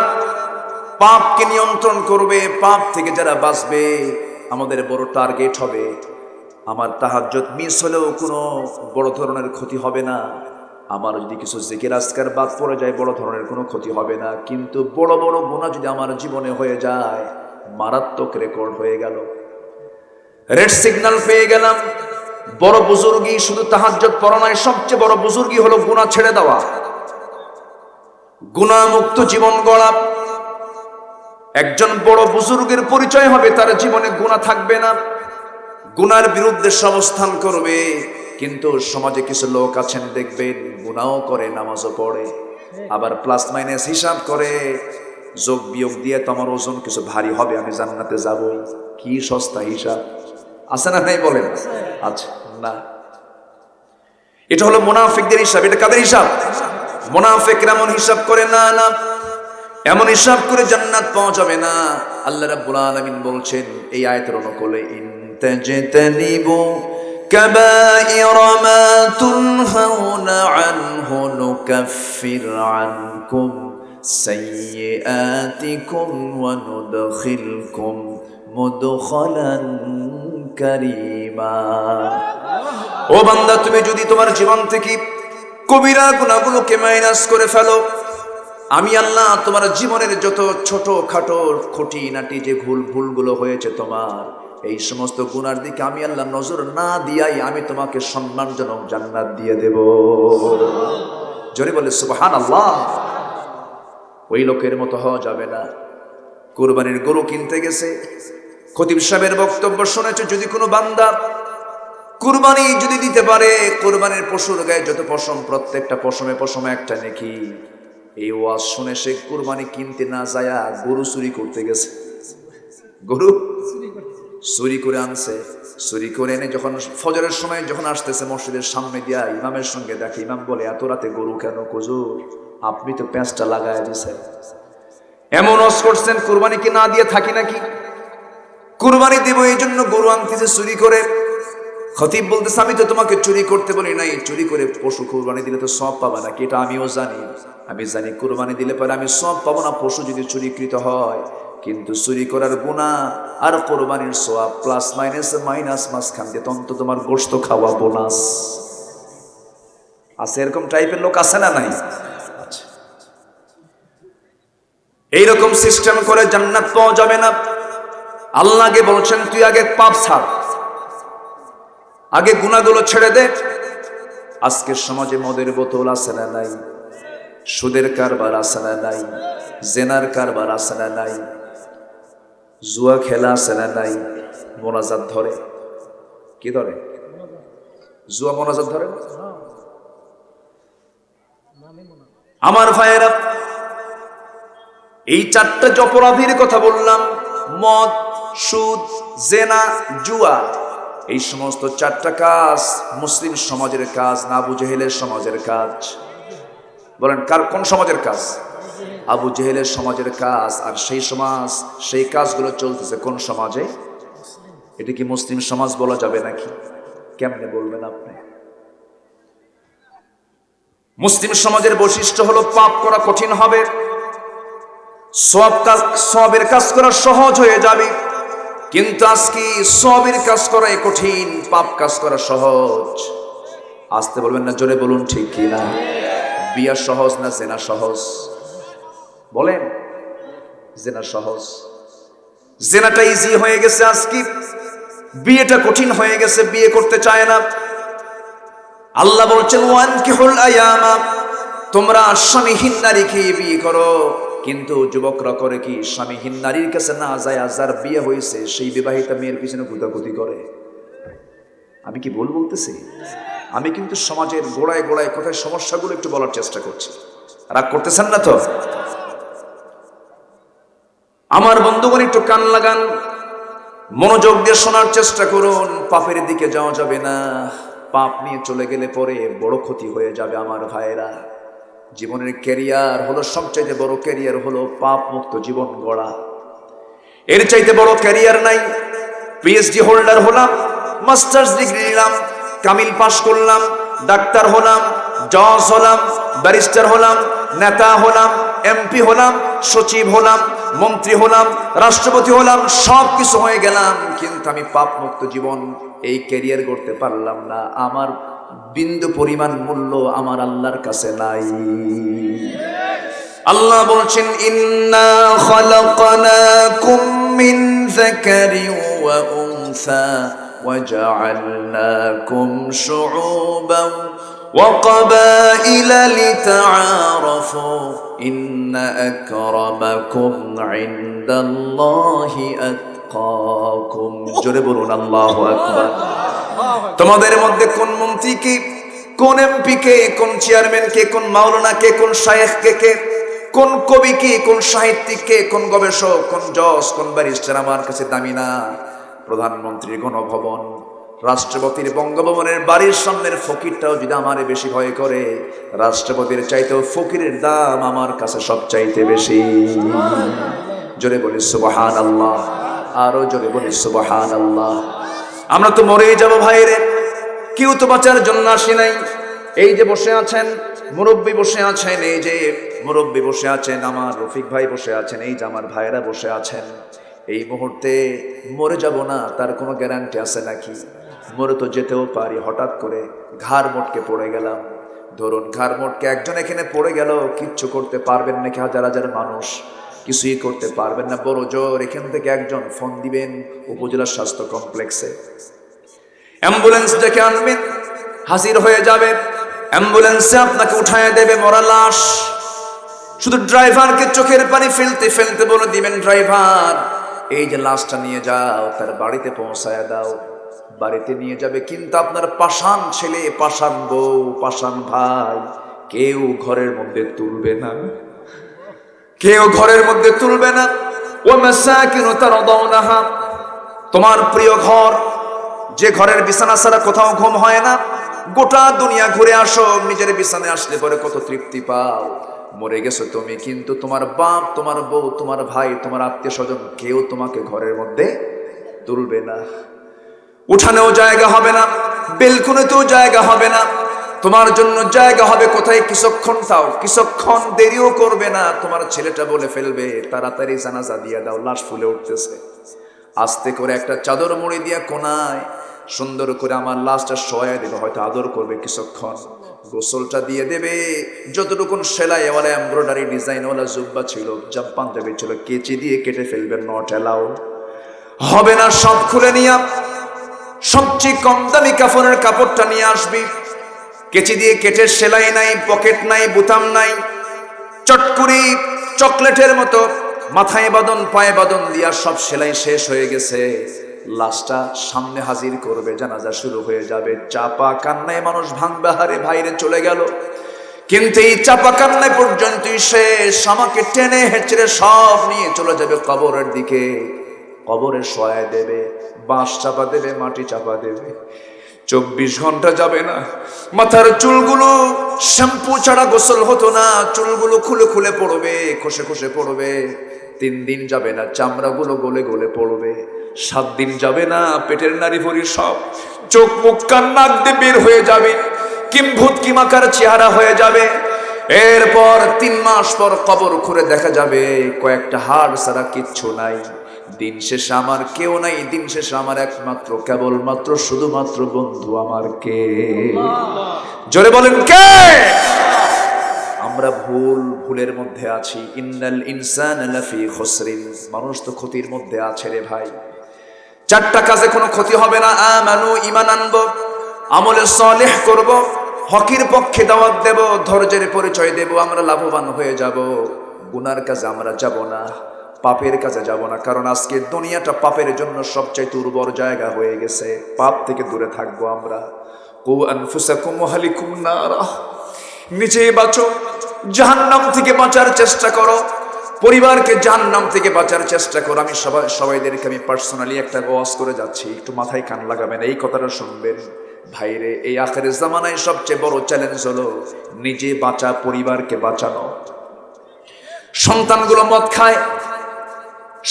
পাপকে নিয়ন্ত্রণ করবে, পাপ থেকে যারা বাঁচবে। আমাদের বড় টার্গেট হবে, আমার তাহাজ্জুদ মিস হলেও কোনো বড় ধরনের ক্ষতি হবে না। আমার যদি কিছু জিকির আজকার বাদ পড়ে যায়, বড় ধরনের কোনো ক্ষতি হবে না। কিন্তু বড় বড় গুনাহ যদি আমার জীবনে হয়ে যায়, মারাত্মক রেকর্ড হয়ে গেল, রেড সিগন্যাল পেয়ে গেলাম। বড় বুজুর্গি শুধু তাহাজ্জুদ পড়া নয়, সবচেয়ে বড় বুজুর্গি হলো গুনাহ ছেড়ে দেওয়া, গুনাহমুক্ত জীবন গড়া। একজন বড় বুজুর্গের পরিচয় হবে তার জীবনে গুনাহ থাকবে না, গুনার বিরুদ্ধে অবস্থান করবে। কিন্তু সমাজে কিছু লোক আছেন দেখবেন, গুনাহও করে, নামাজও পড়ে, আবার প্লাস মাইনাস হিসাব করে, যোগ বিয়োগ দিয়ে তো আমার ওজন কিছু ভারী হবে, আমি জান্নাতে যাবই। কি সস্তা হিসাব! আছে না নাই বলেন? আচ্ছা না, এটা হলো মুনাফিকদের হিসাব। এটা কাদের হিসাব? মুনাফিকরা এমন হিসাব করে না, না, এমন হিসাব করে জান্নাত পাওয়া যাবে না। আল্লাহ রাব্বুল আলামিন বলছেন এই আয়াতের অনুকূলে, ইন তাজতানিবু কাবাইরা মা তুনহাউনা আনহু নুকাফির আনকুম সাইয়্যাতিকুম ওয়া নুদখিলকুম মুদখালান কারীমা। ও বান্দা, তুমি যদি তোমার জীবন থেকে কবিরা গুনাহগুলোকে মাইনাস করে ফেলো, আমি আল্লাহ তোমার জীবনের যত ছোট খাটো খুঁটিনাটি যে ভুলগুলো হয়েছে তোমার, এই সমস্ত গুনার দিকে আমি আল্লাহ নজর না দিয়াই আমি তোমাকে সম্মানজনক জান্নাত দিয়ে দেব। জোরে বলে সুবহানাল্লাহ। ওই লোকের মতো হওয়া যাবে না। কুরবানির গরু কিনতে গেছে, খতিব সাহেবের বক্তব্য শুনেছে, যদি কোনো বান্দা কুরবানি যদি দিতে পারে, কুরবানির পশুর গায়ে যত পশম, প্রত্যেকটা পশমে একটা নেকি। এই ওয়াজ শুনে সে কুরবানি কিনতে না যায়া গরু চুরি করতে গেছে। গরু চুরি করে আনছে। চুরি করে এনে যখন ফজরের সময় যখন আসতেছে মসজিদের সামনে দিয়া ইমামের সঙ্গে দেখে, ইমাম বলে, এত রাতে গরু কেন? হুজুর আপনি তো পেঁচটা লাগায় দিয়েছেন। এমন ওয়াজ করছেন, কুরবানি কি না দিয়ে থাকি নাকি? কুরবানি দেব এই জন্য গরু আনতেছে চুরি করে। খতিব বলতেছে, আমি তো তোমাকে চুরি করতে বলি নাই, চুরি করে পশু কুরবানি দিলে তো সব পাবা নাকি? এটা আমিও জানি, আমি জানি কুরবানি দিলে পরে আমি সব পাবো না, পশু যদি চুরিকৃত হয়। কিন্তু চুরি করার গুনাহ আর কুরবানির সওয়াব প্লাস মাইনাস মাঝখান দিয়ে তন্ত তোমার গোশত খাওয়া বোনাস আছে। এরকম টাইপের লোক আছে না নাই? আচ্ছা, এইরকম সিস্টেম করে জান্নাত পাওয়া যাবে না। আল্লাহ আগে বলছেন, তুই আগে পাপ ছাড়, আগে গুনাহগুলো ছেড়ে দে। আজকের সমাজে মদের বোতল আছে না নাই? সুদের কারবার আছে না নাই? জেনার কারবার আছে না নাই? জুয়া খেলা আছে না নাই? মোনাজাত ধরে, কি ধরে? জুয়া মোনাজাত ধরে। আমার ভাইয়েরা, এই 4টা যে অপরাধীর কথা বললাম, মদ, সুদ, জেনা, জুয়া, এই সমস্ত 4টা কাজ মুসলিম সমাজের কাজ না আবু জেহেলের সমাজের কাজ? বলেন কোন সমাজের কাজ? আবু জেহেলের সমাজের কাজ। আর সেই সমাজ, সেই কাজগুলো চলতেছে কোন সমাজে? এটা কি মুসলিম সমাজ বলা যাবে নাকি? কেমনে বলবেন আপনি? মুসলিম সমাজের বৈশিষ্ট্য হলো পাপ করা কঠিন হবে, সওয়াবের কাজ করা সহজ হয়ে যাবে। কিন্তু আজকে সওয়াবের কাজ করা কঠিন, পাপ কাজ করা সহজ। আসতে বলবেন না, জোরে বলুন ঠিক কি না? বিয়া সহজ না জেনা সহজ? বলেন, জেনা সহজ। জেনাটা ইজি হয়ে গেছে, আজকে বিয়েটা কঠিন হয়ে গেছে, বিয়ে করতে চায় না। আল্লাহ বলছেন ওয়ানকিহুল আয়ামা, তোমরা স্বামীহীন নারীকে বিয়ে করো। কিন্তু যুবকরা করে কি, স্বামীহীন নারীর কাছে না যায়, যার বিয়ে হয়েছে সেই বিবাহিতা মেয়ের পিছনে গুতাগুতি করে। আমি কি ভুল বলতেছি? আমি কিন্তু সমাজের গোড়ায় গোড়ায় কোথায় সমস্যাগুলো একটু বলার চেষ্টা করছি, রাগ করতেছেন না তো? আমার বন্ধুগণ একটু কান লাগান, মনোযোগ দিয়ে শোনার চেষ্টা করুন। পাপের দিকে যাওয়া যাবে না, পাপ নিয়ে চলে গেলে পরে বড় ক্ষতি হয়ে যাবে। আমার ভাইয়েরা, জীবনের ক্যারিয়ার হলো, সবচাইতে বড় ক্যারিয়ার হলো পাপ মুক্ত জীবন গড়া। এর চাইতে বড় ক্যারিয়ার নাই। পিএইচডি হোল্ডার হলাম, মাস্টার্স ডিগ্রি নিলাম, কামিল পাশ করলাম, ডাক্তার হলাম, জজ হলাম, ব্যারিস্টার হলাম, নেতা হলাম, এমপি হলাম, সচিব হলাম, মন্ত্রী হলাম, রাষ্ট্রপতি হলাম, সব কিছু হয়ে গেলাম, কিন্তু আমি পাপ মুক্ত জীবন এই ক্যারিয়ার গড়তে পারলাম না। আমার বিন্দু পরিমাণ মূল্য আমার আল্লাহর কাছে নাই। আল্লাহ বলছেন ইন্না খালাকনাকুম মিন যাকারিন ওয়া উনসা ওয়া জাআলনাকুম শুউবান ওয়া ক্বাবাইলা লিতাআরাফু ইন্না আকরামাকুম ইনদাল্লাহি আতকাকুম। জোরে বলুন আল্লাহু আকবার। তোমাদের মধ্যে কোন মন্ত্রীকে, কোন এমপিকে, কোন চেয়ারম্যানকে, কোন মাওলানাকে, কোন শায়েখকে, কোন কবিকে, কোন সাহিত্যিককে, কোন গবেষক, কোন জজ, কোন ব্যারিস্টার আমার কাছে দামি না। প্রধানমন্ত্রীর গণভবন, রাষ্ট্রপতির বঙ্গভবনের বাড়ির সামনের ফকিরটাও যদি আমারে বেশি ভয় করে, রাষ্ট্রপতির চাইতেও ফকিরের দাম আমার কাছে সব চাইতে বেশি। জোরে বলি সুবহানাল্লাহ, আরো জোরে বলি সুবহানাল্লাহ। আমরা তো মরেই যাব ভাইরে, কেউ তো বাঁচার জন্য আসি নাই। এই যে বসে আছেন মুরব্বী, বসে আছেন, এই যে মুরব্বী বসে আছেন, আমার রফিক ভাই বসে আছেন, এই যে আমার ভাইরা বসে আছেন, এই মুহূর্তে মরে যাব না তার কোনো গ্যারান্টি আছে নাকি? মরে তো যেতেও পারি। হঠাৎ করে ঘাড় মোটকে পড়ে গেলাম, ধরুন ঘাড় মোটকে একজন এখানে পড়ে গেল, কিচ্ছু করতে পারবেন নাকি? হাজার হাজার মানুষ কিছুই করতে পারবেন না। বড় জোর এখান থেকে একজন ফোন দিবেন উপজেলা স্বাস্থ্য কমপ্লেক্সে, অ্যাম্বুলেন্স ডেকে আনবেন, হাজির হয়ে যাবে, অ্যাম্বুলেন্সে আপনাকে উঠায় দেবে মরা লাশ। শুধু ড্রাইভারকে চোখের পানি ফেলতে ফেলতে বলে দিবেন, ড্রাইভার এই যে লাশটা নিয়ে যাও, তার বাড়িতে পৌঁছায় দাও। বাড়িতে নিয়ে যাবে, কিন্তু আপনার পাষাণ ছেলে, পাষাণ বউ, পাষাণ ভাই কেউ ঘরের মধ্যে তুলবে না, কেউ ঘরের মধ্যে তুলবে না। ও মাসাকিনু তারদাউনাহা, তোমার প্রিয় ঘর, যে ঘরের বিছানা ছাড়া কোথাও ঘুম হয় না, গোটা দুনিয়া ঘুরে আসো, নিজের বিছানায় আসলে পরে কত তৃপ্তি পাও। মরে গেছো তুমি, কিন্তু তোমার বাপ, তোমার বউ, তোমার ভাই, তোমার আত্মীয় স্বজন কেউ তোমাকে ঘরের মধ্যে তুলবে না। উঠানেও জায়গা হবে না, বেলকনিতেও জায়গা হবে না, তোমার জন্য জায়গা হবে কোথায়? কিছুক্ষণ তাও, কিছুক্ষণ দেরিও করবে না। তোমার ছেলেটা বলে ফেলবে, তাড়াতাড়ি জানাজা দিয়ে দাও, লাশ ফুলে উঠতেছে। আস্তে করে একটা চাদর মুড়ি দিয়ে কোনায় সুন্দর করে আমার লাশটা শোয়া দেবে, হয়তো আদর করবে কিছুক্ষণ, গোসলটা দিয়ে দেবে। যতটুকুন সেলাইওয়ালা এমব্রয়ডারি ডিজাইনওয়ালা জুব্বা ছিল, পাঞ্জাবি ছিল, কেচি দিয়ে কেটে ফেলবেন, নট অ্যালাউ হবে না। সব খুলে নিয়ে সবচেয়ে কম দামি কাপড়ের কাপড়টা নিয়ে আসবি, কেচি দিয়ে কেটে, সেলাই নাই, পকেট নাই, বোতাম নাই, চটকুরি চকলেটের মতো মাথায় বাঁধন, পায়ে বাঁধন দিয়া সব সেলাই শেষ হয়ে গেছে। লাশটা সামনে হাজির করবে, জানাজা শুরু হয়ে যাবে। চাপা কান্নায় মানুষ ভাঙবে, হারে ভাইরে চলে গেল। কিন্তু এই চাপা কান্নায় পর্যন্তই শেষ। আমাকে টেনে হেঁচড়ে সব নিয়ে চলে যাবে কবরের দিকে, কবরে শোয়ায় দেবে, বাঁশ চাপা দেবে, মাটি চাপা দেবে। 24 ঘন্টা যাবে না, মাথার চুলগুলো শ্যাম্পু ছাড়া গোসল হতো না, চুলগুলো খুলে খুলে পড়বে, খসে খসে পড়বে। 3 দিন যাবে না, চামড়াগুলো গলে গলে পড়বে। 7 দিন যাবে না, পেটের নাড়ি ভরি সব চোখ মুখ কান নাক দিয়ে বের হয়ে যাবে। কিম্ভূত কিমাকার চেহারা হয়ে যাবে। এরপর 3 মাস পর কবর খুঁড়ে দেখা যাবে কয়েকটা হাড় ছাড়া কিচ্ছু নাই। দিন শেষে আমার কেউ নাই, দিন শেষে আমার একমাত্র কেবলমাত্র শুধুমাত্র বন্ধু আমার কে? জোরে বলেন কে? আমরা ভুলের মধ্যে আছি। ইন্নাল ইনসানা লাফি খুসরিন, মানুষ তো ক্ষতির মধ্যে আছে রে ভাই। 4টা কাজে কোনো ক্ষতি হবে না। আমানু, ঈমান আনবো, আমলে সালেহ করব, হকের পক্ষে দাওয়াত দেব, ধৈর্যের পরিচয় দেব, আমরা লাভবান হয়ে যাব। গুনার কাজে আমরা যাব না, পাপের কাজে যাব না। কারণ আজকে দুনিয়াটা পাপের জন্য সবচাইতে উর্বর জায়গা হয়ে গেছে। পাপ থেকে দূরে থাকবো আমরা। কু আনফুসাকুম ওয়া আহলিকুম নারা, নিজে বাঁচো, জাহান্নাম থেকে বাঁচার চেষ্টা করো, পরিবারকে জাহান্নাম থেকে বাঁচার চেষ্টা করো। আমি সবাইদেরকে আমি পার্সোনালি একটা ওয়াজ করে যাচ্ছি, একটু মাথায় কান লাগাবেন, এই কথাটা শুনবেন। ভাইরে, এই আখিরের জামানায় সবচেয়ে বড় চ্যালেঞ্জ হলো নিজে বাঁচা, পরিবারকে বাঁচানো। সন্তানগুলো মদ খায়,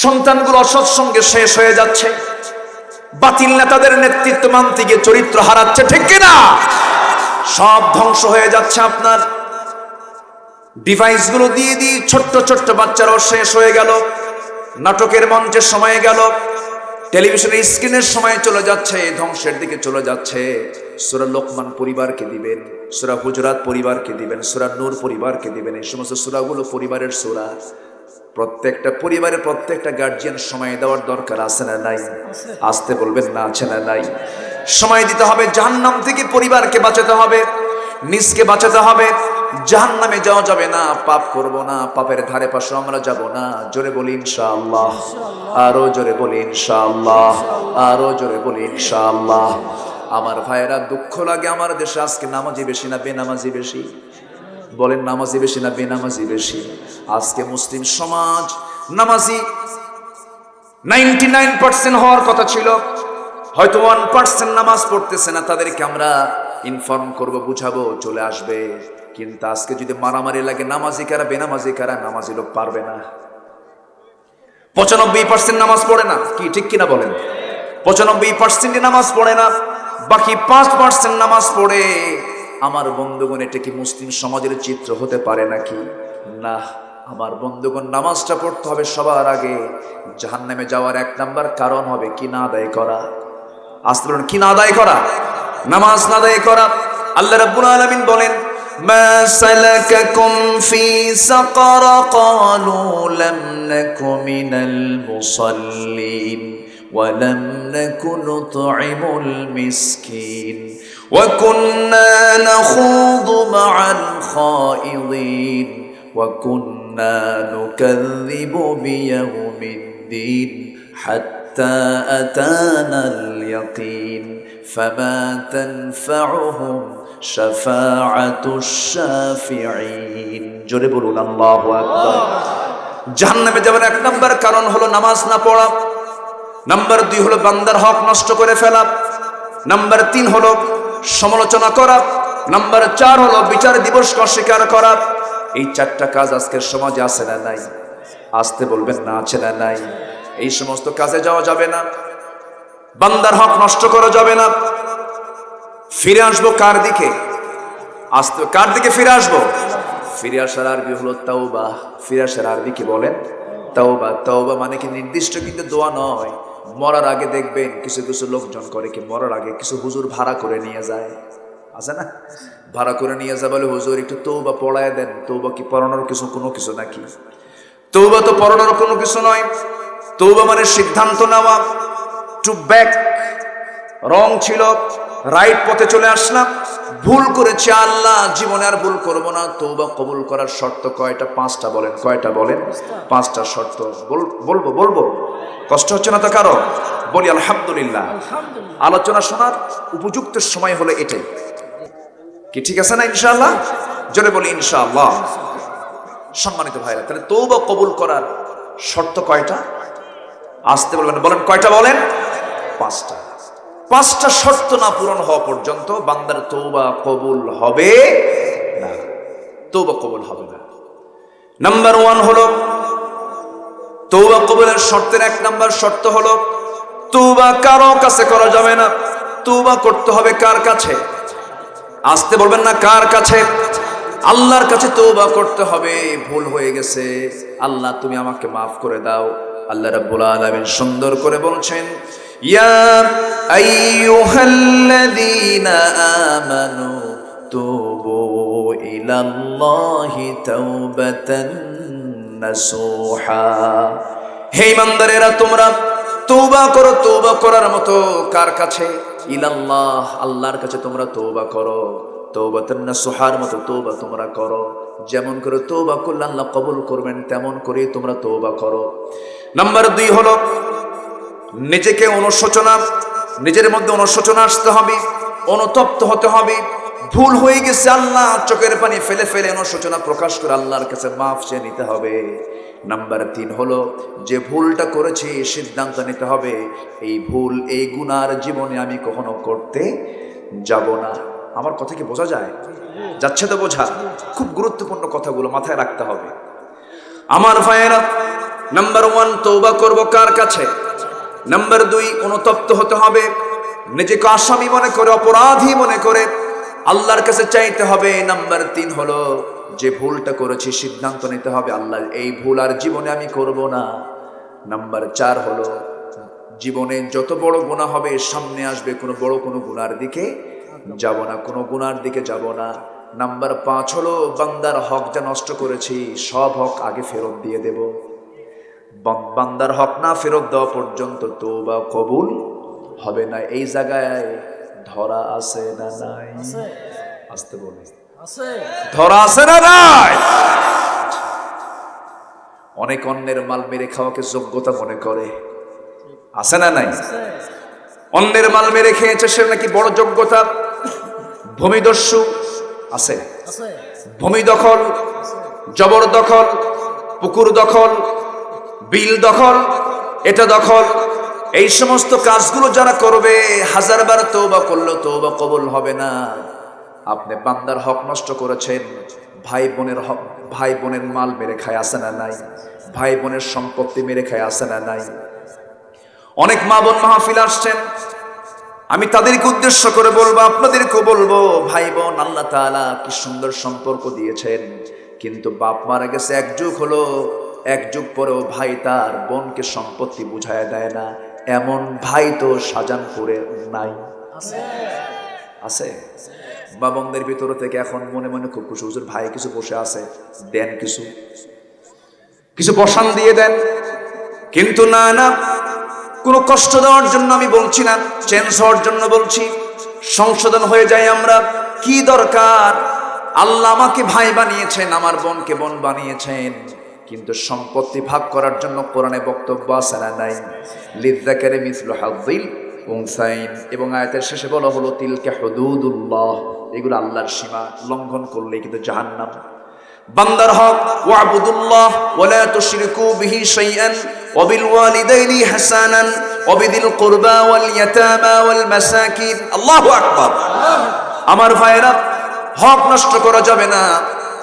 সন্তানগুলো অসৎসঙ্গে শেষ হয়ে যাচ্ছে, বাতিল নেতাদের নেতৃত্ব মানতে গিয়ে চরিত্র হারাচ্ছে, ঠিক কিনা? সব ধ্বংস হয়ে যাচ্ছে। আপনার ডিভাইস গুলো দিয়ে দিয়ে ছোট্ট ছোট্ট বাচ্চারাও শেষ হয়ে গেল। নাটকের মঞ্চের সময় গেল, টেলিভিশনের স্ক্রিনের সময় চলে যাচ্ছে, ধ্বংসের দিকে চলে যাচ্ছে। সূরা লোকমান পরিবারকে দিবেন, সূরা হুজরাত পরিবারকে দিবেন, সূরা নূর পরিবারকে দিবেন। এই সমস্ত সূরাগুলো পরিবারের সূরা। প্রত্যেকটা পরিবারের প্রত্যেকটা গার্জিয়ান সময় দেওয়ার দরকার আছে না নাই? আসতে বলবেন না, আছে না নাই? সময় দিতে হবে। জাহান্নাম থেকে পরিবারকে বাঁচাতে হবে, নিজকে বাঁচাতে হবে। জাহান্নামে যাওয়া যাবে না, পাপ করব না, পাপের ধারে পাশে আমরা যাব না। জোরে বলি ইনশাআল্লাহ, আরো জোরে বলি ইনশাআল্লাহ, আরো জোরে বলি ইনশাআল্লাহ। আমার ভাইয়েরা, দুঃখ লাগে আমার দেশে আজকে নামাজি বেশি না বেনামাজি বেশি? বলেন, নামাজি বেশি না বেনামাজি বেশি? আজকে মুসলিম সমাজ নামাজি 99% হওয়ার কথা ছিল, হয়তো 1% নামাজ পড়তেছে না। তাদেরকে আমরা ইনফর্ম করব, বুঝাবো, চলে আসবে। কিন্তু আজকে যদি মারামারি লাগে নামাজি কারা বেনামাজি কারা, নামাজি লোক পারবে না। 95% নামাজ পড়ে না, কি ঠিক কিনা বলেন? 95% নামাজ পড়ে না, বাকি 5% নামাজ পড়ে। আমার বন্ধুগণ, এটা কি মুসলিম সমাজের চিত্র হতে পারে নাকি? না। আমার বন্ধুগণ, নামাজটা পড়তে হবে সবার আগে। জাহান্নামে যাওয়ার 1 নাম্বার কারণ হবে কি না আদায় করা। আসতে বলুন, কি না আদায় করা? নামাজ না আদায় করা। আল্লাহ রাব্বুল আলামিন বলেন, মা সালাকাকুম ফি সাকার ক্বালু লাম নাকু মিনাল মুসাল্লিন ওয়া লাম নাকু নুতঈমুল মিসকিন ওয়া কুন্না নাখুযু মা'আল খায়িদিন ওয়া কুন্না নুকাযযিবু বিয়াউমিদ্দিন হাত্তা আতানাল ইয়াকিন ফামা তানফা'ুহুম শাফাআতুশ শাফিঈন। জোরে বলুন আল্লাহু আকবার। জাহান্নামে যাওয়ার 1 নাম্বার কারণ হলো নামাজ না পড়া। নাম্বার 2 হলো বান্দার হক নষ্ট করে ফেলা। নাম্বার 3 হলো সমালোচনা করা। নাম্বার 4 হলো বিচার দিবসকে অস্বীকার করা। এই 4টা কাজ আজকের সমাজে আছে না নাই? আসতে বলবেন না, আছে না নাই? এই সমস্ত কাজে যাওয়া যাবে না, বান্দার হক নষ্ট করা যাবে না। ফিরে আসবো কার দিকে? আসতে কার দিকে ফিরে আসবো? ফিরে আসার আরবি হলো তাওবা। ফিরে আসার আরবি কি বলেন? তাওবা। তাওবা মানে কি নির্দিষ্ট কিন্তু দোয়া নয়। মরার আগে দেখবেন কিছু কিছু লোকজন করে কি, মরার আগে কিছু হুজুর ভাড়া করে নিয়ে যায়, আছে না? ভাড়া করে নিয়ে যায়, বলে হুজুর একটু তওবা পড়ায় দেন। তওবা কি পড়ানোর কোনো কিছু নাকি? তওবা তো পড়ানোর কোনো কিছু নয়। তওবা মানে সিদ্ধান্ত নেওয়া, টু ব্যাক। রং ছিল, রাইট পথে চলে আসলাম, ভুল করেছি, আল্লাহ জীবনে আর ভুল করবো না। তওবা কবুল করার শর্ত কয়টা? 5টা বলেন। কয়টা বলেন? 5টা শর্ত। বলবো কষ্ট হচ্ছে না তো কারো? বলি আলহামদুলিল্লাহ। আলোচনা শোনার উপযুক্ত সময় হলো এটাই, কি ঠিক আছে না? ইনশাআল্লাহ জোরে বলি ইনশাআল্লাহ। সম্মানিত ভাইরা, তাহলে তওবা কবুল করার শর্ত কয়টা? আসতে বলবেন, বলেন কয়টা বলেন? 5টা। 5টা শর্ত না পূরণ হওয়া পর্যন্ত বান্দার তওবা কবুল হবে না। তওবা কবুল হবে না। নাম্বার 1 হলো তওবা কবুলের শর্তের 1 নাম্বার শর্ত হলো তওবা কারো কাছে করা যাবে না। তওবা করতে হবে কার কাছে? আসতে বলবেন না, কার কাছে? আল্লাহর কাছে তওবা করতে হবে। ভুল হয়ে গেছে, আল্লাহ তুমি আমাকে মাফ করে দাও। আল্লাহ রাব্বুল আলামিন সুন্দর করে বলছেন, ইয়া আইয়ুহাল্লাযীনা আমানু তুবু ইলাল্লাহি তাওবাতান নাসুহা। হে ঈমানদারেরা, তোমরা তওবা করো। তওবা করার মতো কার কাছে? ইলাল্লাহ, আল্লাহর কাছে তোমরা তওবা করো। তওবাতান নাসুহার মতো তওবা তোমরা করো। যেমন করে তওবা করলে আল্লাহ কবুল করবেন, তেমন করে তোমরা তওবা করো। নাম্বার 2 হলো নিজেকে অনুশোচনা, নিজের মধ্যে অনুশোচনা আসতে হবে, অনুতপ্ত হতে হবে। ভুল হয়ে গেছে, আল্লাহ চোখের পানি ফেলে ফেলে অনুশোচনা প্রকাশ করে আল্লাহর কাছে মাফ চেয়ে নিতে হবে। নাম্বার 3 হলো যে ভুলটা করেছি সিদ্ধান্ত নিতে হবে, এই ভুল, এই গুনার জীবনে আমি কখনো করতে যাব না। আমার কথা কি বোঝা যায়? যাচ্ছে তো বোঝা? খুব গুরুত্বপূর্ণ কথাগুলো মাথায় রাখতে হবে আমার ভাইয়েরা। নাম্বার 1 তওবা করব কার কাছে? নাম্বার 2 অনুতপ্ত হতে হবে, নিজেকে আসামি মনে করে, অপরাধী মনে করে আল্লাহর কাছে চাইতে হবে। নাম্বার 3 হলো যে ভুলটা করেছি সিদ্ধান্ত নিতে হবে, আল্লাহ এই ভুল আর জীবনে আমি করব না। নাম্বার 4 হলো জীবনে যত বড় গুনাহ হবে সামনে আসবে, কোনো গুনার দিকে যাব না, কোনো গুনার দিকে যাব না। নাম্বার 5 হলো বান্দার হক যা নষ্ট করেছি সব হক আগে ফেরত দিয়ে দেব। বান্দার হক না ফেরত দেওয়া পর্যন্ত তওবা কবুল হবে না। এই জায়গায় ধরা আছে না নাই? আসতে বলি, ধরা আছে না নাই? অনেক অন্যের মাল মেরে খাওয়াকে যোগ্যতা মনে করে, আছে না নাই? অন্যের মাল মেরে খেয়েছে সে নাকি বড় যোগ্যতা। ভূমিদস্যু আছে, ভূমি দখল, জবরদখল, পুকুর দখল, বিল দখল, এটা দখল, এই সমস্ত কাজগুলো যারা করবে 1000বার তওবা করলেও তওবা কবুল হবে না। আপনি বান্দার হক নষ্ট করেছেন, ভাই বোনের হক, ভাই বোনের মাল মেরে খায়, আছে না নাই? ভাই বোনের সম্পত্তি মেরে খায়, আছে না নাই? অনেক মা বোন মাহফিল আসছেন, আমি তাদেরকে উদ্দেশ্য করে বলবো, আপনাদেরকেও বলবো, ভাই বোন আল্লাহ তাআলা কি সুন্দর সম্পর্ক দিয়েছেন, কিন্তু বাপ মারা গেছে 1 যুগ হলো, 1 যুগ পরেও ভাই তার বোনকে সম্পত্তি বুঝায় দেয় না। এমন ভাই তো শাহজাহানপুরে নাই? আছে? মা বোনদের ভিতর থেকে এখন মনে মনে খুব খুশি, হুজুর ভাই কিছু বসে আছে, দেন কিছু বসান দিয়ে দেন। কিন্তু না না, কোনো কষ্ট দেওয়ার জন্য আমি বলছি না, চেঞ্জ হওয়ার জন্য বলছি, সংশোধন হয়ে যায় আমরা। কি দরকার? আল্লাহ আমাকে ভাই বানিয়েছেন, আমার বোনকে বোন বানিয়েছেন, কিন্তু সম্পত্তি ভাগ করার জন্য কোরআনে বক্তব্য আছে না নাই? লিযযাকারি মিসলু হাযযিল উনসাইন, এবং আয়াতের শেষে বলা হলো তিলকা হুদুদুল্লাহ, এগুলো আল্লাহর সীমা, লঙ্ঘন করলে কিন্তু জাহান্নাম। বান্দার হক ওয়াবুদুল্লাহ ওয়ালা তুশরিকু বিহি শাইআন ওয়া বিল ওয়ালিদাইনি ইহসানান ওয়া বিদিল কুরবা ওয়াল ইয়াতামা ওয়াল মাসাকিন। আল্লাহু আকবার। আমার ভাইরা, হক নষ্ট করা যাবে না।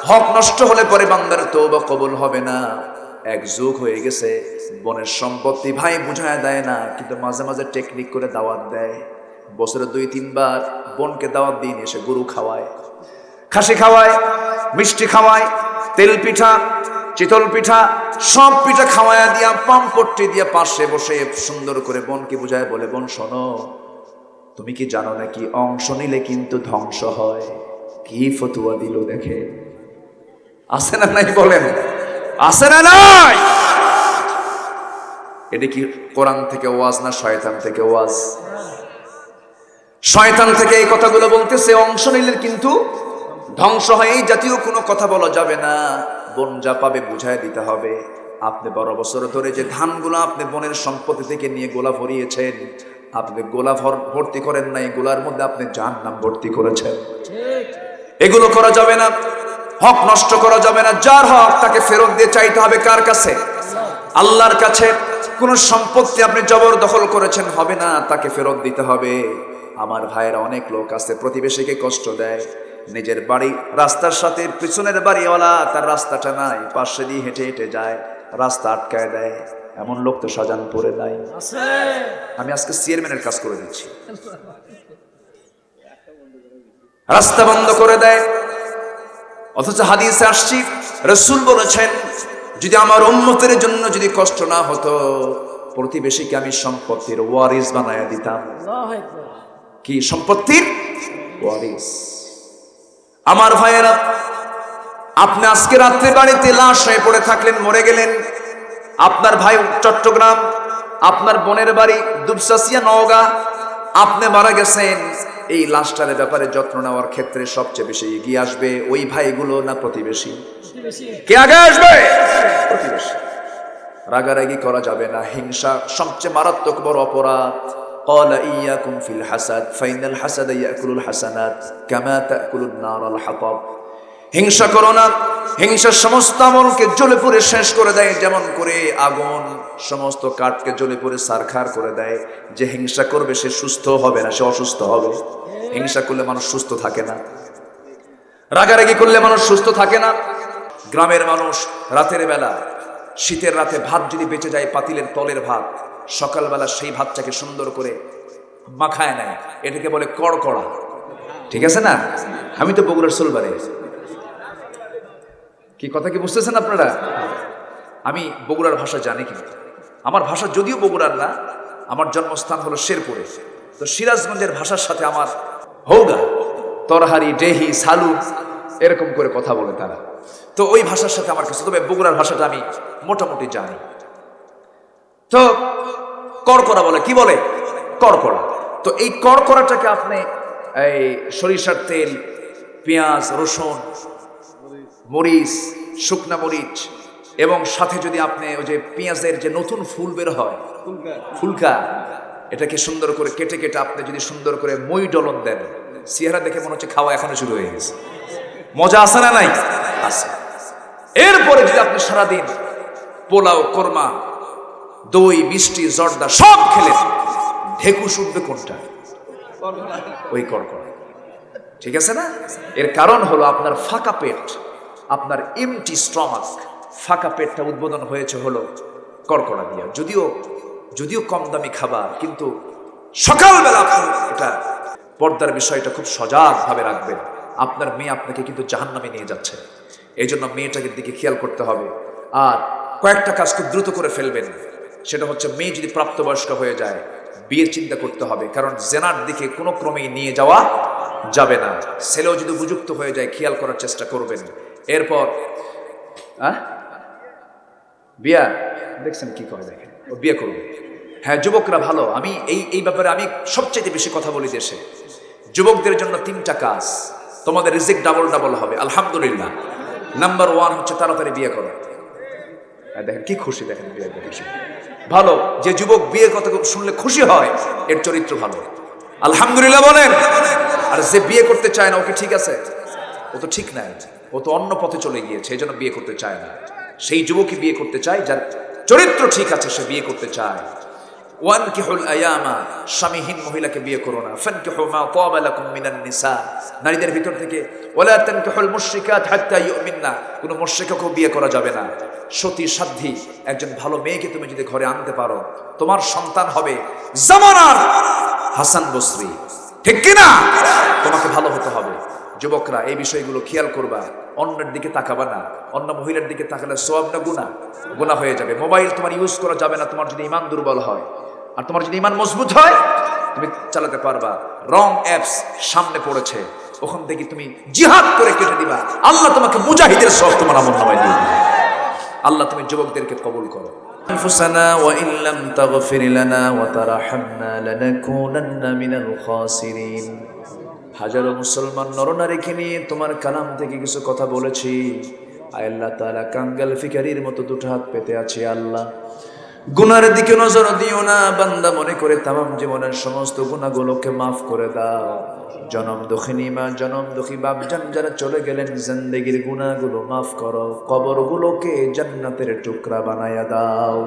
হক নষ্ট হলে পরে বান্দার তওবা কবুল হবে না। 1 যুগ হয়ে গেছে, বোনের সম্পত্তি ভাই বুঝায় দেয় না, কিন্তু মাঝে মাঝে টেকনিক করে দাওয়াত দেয়। বছরে 2-3 বার বোনকে দাওয়াত দিয়ে এসে গরু খাওয়ায়, খাসি খাওয়ায়, মিষ্টি খাওয়ায়, তেল পিঠা, চিতল পিঠা, সব পিঠা খাওয়ায়া দিয়া পাম্পট্টি দিয়া পাশে বসে সুন্দর করে বোনকে বুঝায় বলে, বোন শোনো, তুমি কি জানো নাকি অংশ নিলে কিন্তু ধ্বংস হয়? কি ফতুয়া দিল দেখে, আছে না নাই? বলেন, আছে না নাই? এটা কি কোরআন থেকে ওয়াজ না শয়তান থেকে ওয়াজ? শয়তান থেকে এই কথাগুলো বলতেছে, অংশ নিলে কিন্তু ধ্বংস হয়, এই জাতীয় কোনো কথা বলা যাবে না। বোন যা পাবে বুঝায় দিতে হবে। আপনি 12 বছর ধরে যে ধানগুলো আপনি বোনের সম্পত্তি থেকে নিয়ে গোলা ভরিয়েছেন, আপনি গোলা ভর্তি করেন নাই, গোলার মধ্যে আপনি জাহান্নাম ভর্তি করেছেন। এগুলো করা যাবে না, হক নষ্ট করা যাবে না। যার হক তাকে ফেরত দিয়ে চাইতে হবে কার কাছে? আল্লাহর কাছে। কোন সম্পত্তি আপনি জবরদখল করেছেন হবে না, তাকে ফেরত দিতে হবে। আমার ভাইয়েরা, অনেক লোক আছে প্রতিবেশীকে কষ্ট দেয়, নিজের বাড়ি রাস্তার সাথে পিছনের বাড়িওয়ালা তার রাস্তাটা নাই, পাশে দিয়ে হেঁটে হেঁটে যায়, রাস্তা আটকায় দেয়। এমন লোক তো শাহজাহানপুরে নাই? আমি আজকে চেয়ারম্যানের কাজ করে দিচ্ছি। রাস্তা বন্ধ করে দেয়। অথচ হাদিসে আসছে রাসূল বলেছেন, যদি আমার উম্মতের জন্য যদি কষ্ট না হতো, প্রতিবেশীকে আমি সম্পত্তির ওয়ারিস বানায়া দিতাম। কি সম্পত্তির ওয়ারিস? আমার ভাইয়েরা, আপনি আজকে রাত্রে বাড়িতে লাশ হয়ে পড়ে থাকলেন, মরে গেলেন। আপনার ভাই চট্টগ্রাম, আপনার বোনের বাড়ি দুবসাসিয়া নওগাঁ, আপনি মারা গেছেন। এই লাশটার ব্যাপারে যত্ন নেওয়ার ক্ষেত্রে সবচেয়ে বেশি এগিয়ে আসবে ওই ভাইগুলো না প্রতিবেশী? কে আগে আসবে? প্রতিবেশী। রাগারাগি করা যাবে না। হিংসা সবচেয়ে মারাত্মক বড় অপরাধ। قال إياكم في الحسد فإن الحسد يأكل الحسنات كما تأكل النار الحطب। হিংসা করো না। হিংসা সমস্ত আমলকে জ্বলে পুড়ে শেষ করে দেয়, যেমন করে আগুন সমস্ত কাঠকে জ্বলে পুড়ে ছারখার করে দেয়। যে হিংসা করবে সে সুস্থ হবে না, সে অসুস্থ হবে। হিংসা করলে মানুষ সুস্থ থাকে না, রাগারাগি করলে মানুষ সুস্থ থাকে না। গ্রামের মানুষ রাতের বেলা, শীতের রাতে ভাত যদি বেঁচে যায়, পাতিলের তলের ভাত, সকালবেলা সেই ভাতটাকে সুন্দর করে মাখায় নেয়, এটাকে বলে কড়কড়া। ঠিক আছে না? আমি তো বগুড়ার সোলবারে। কি কথা কি বুঝতেছেন আপনারা? আমি বগুড়ার ভাষা জানি, কিন্তু আমার ভাষা যদিও বগুড়ার না, আমার জন্মস্থান হলো শেরপুরে। তো সিরাজগঞ্জের ভাষার সাথে আমার হৌগা, তরহারি, ডেহি, সালু এরকম করে কথা বলে তারা। তো ওই ভাষার সাথে আমার কিছু, তবে বগুড়ার ভাষাটা আমি মোটামুটি জানি। তো কড়কড়া বলে, কি বলে? কড়কড়া। তো এই কড়কড়াটাকে আপনি এই সরিষার তেল, পেঁয়াজ, রসুন, মরিচ, শুকনা মরিচ এবং সাথে যদি আপনি ওই যে পেঁয়াজের যে নতুন ফুল বের হয়, ফুলকা, এটাকে সুন্দর করে কেটে কেটে আপনি যদি সুন্দর করে মই ডলন দেন, চেহারা দেখে মনে হচ্ছে খাওয়া এখনো শুরু হয়ে গেছে। মজা আছে না নাই? আছে। এরপরে যদি আপনি সারাদিন পোলাও, কোরমা, দই, মিষ্টি, জর্দা সব খেলেন, ঢেকুস উঠবে কোনটা? ওই কড়কড়া। ঠিক আছে না? এর কারণ হলো আপনার ফাঁকা পেট, আপনার এমটি স্টমাক, ফাঁকা পেটটা উদ্বোধন হয়েছে হলো কড়কড়া দিয়া। যদিও কম দামি খাবার, কিন্তু সকালবেলা আপনি এটা পর্দার বিষয়টা খুব সজাগ ভাবে রাখবেন। আপনার মেয়ে আপনাকে কিন্তু জাহান্নামে নিয়ে যাচ্ছে, এই জন্য মেয়েটাকে দিকে খেয়াল করতে হবে। আর কয়েকটা কাজ খুব দ্রুত করে ফেলবেন। সেটা হচ্ছে, মেয়ে যদি প্রাপ্তবয়স্ক হয়ে যায়, বিয়ের চিন্তা করতে হবে, কারণ জেনার দিকে কোনো ক্রমেই নিয়ে যাওয়া যাবে না। ছেলেও যদি উপযুক্ত হয়ে যায়, খেয়াল করার চেষ্টা করবেন। এরপর বিয়া দেখছেন কি করে, দেখেন ও বিয়ে করবে। হ্যাঁ, যুবকরা ভালো। আমি এই ব্যাপারে আমি সবচেয়ে বেশি কথা বলি দেশে। যুবকদের জন্য 3টা কাজ, তোমাদের রিজিক ডাবল ডাবল হবে আলহামদুলিল্লাহ। নাম্বার 1 হচ্ছে তাড়াতাড়ি বিয়ে করো। দেখেন কি খুশি, দেখেন বিয়ে খুশি। ভালো, যে যুবক বিয়ের কথা শুনলে খুশি হয়, এর চরিত্র ভালো, আলহামদুলিল্লাহ বলেন। আর যে বিয়ে করতে চায় না, ও কি ঠিক আছে? ও তো ঠিক নাই, ও তো অন্য পথে চলে গিয়েছে, এই জন্য বিয়ে করতে চায় না। সেই যুবকই বিয়ে করতে চায় যার চরিত্র ঠিক আছে, সে বিয়ে করতে চায়। ওয়ানকিহুল আয়ামা, স্বামীহীন মহিলাকে বিয়ে করো না। ফানকিহু মা তাবা লাকুম মিনান নিসা, নারীদের ভিতর থেকে। ওয়ালা তানকিহুল মুশরিকাত হাত্তা ইউমিননা, কোনো মুশরিকাকে বিয়ে করা যাবে না। সতী সাধ্বী একজন ভালো মেয়েকে তুমি যদি ঘরে আনতে পারো, তোমার সন্তান হবে জামানার হাসান বসরি। ঠিক কি না? তোমাকে ভালো হতে হবে। যুবকরা এই বিষয়গুলো খেয়াল করবা, অন্যের দিকে তাকাবা না। অন্য মহিলার দিকে তাকালে সওয়াব না গুনাহ? গুনাহ হয়ে যাবে। মোবাইল তোমার ইউজ করা যাবে না তোমার যদি ঈমান দুর্বল হয়। আর তোমার যদি ঈমান মজবুত হয়, তুমি চালাতে পারবা। রং অ্যাপস সামনে পড়েছে, ওখান থেকে তুমি জিহাদ করে কেটে দিবা। আল্লাহ তোমাকে মুজাহিদের সওয়াব তোমার আমলনামায় দিয়ে দিবে। আল্লাহ তুমি যুবকদেরকে কবুল করো। আনফুসানা ওয়া ইন লাম তাগফির লানা ওয়া তারহামনা লানাকুনান্না মিনাল খাসিরিন। হাজারো মুসলমান নরনারীকে নিয়ে তোমার কালাম থেকে কিছু কথা বলেছি। আয় আল্লাহ তাআলা, কাঙ্গাল ফিকারির মতো দুটো হাত পেতে আছে। আল্লাহ, গুনার দিকে নজর দিও না। বান্দা মনে করে তামাম জীবনের সমস্ত গুনাহগুলোকে মাফ করে দাও। জনম দুঃখিনী মা, জনম দুঃখী বাপজান যারা চলে গেলেন, জিন্দেগির গুনাহগুলো মাফ করো। কবরগুলোকে জান্নাতের টুকরা বানায়া দাও।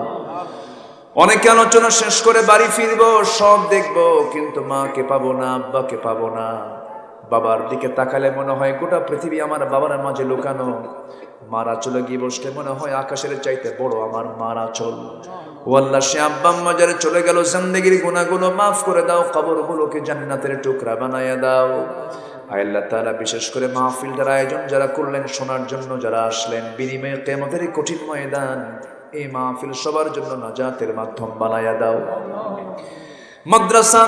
অনেকে আলোচনা শেষ করে বাড়ি ফিরবো, সব দেখবো, কিন্তু মাকে পাবো না, আব্বাকে পাবো না। বাবার দিকে তাকালে মনে হয় গোটা পৃথিবী আমার বাবার মাঝে লুকানো। মারা চলে গিয়ে বসলে মনে হয় আকাশের চাইতে বড় আমার মারা চল। ও আল্লাহ, সে আব্বা আম্মা যারা চলে গেল, জিন্দেগির গুনাহগুলো মাফ করে দাও, কবরগুলোকে জান্নাতের টুকরা বানায়া দাও। আয় আল্লাহ তাআলা বিশেষ করে মাহফিলটার আয়োজন যারা করলেন শোনার জন্য যারা আসলেন বিনিময়ে কিয়ামতের এই কঠিন ময়দান এই মাহফিল সবার জন্য নাজাতের মাধ্যম বানায়া দাও। মাদ্রাসা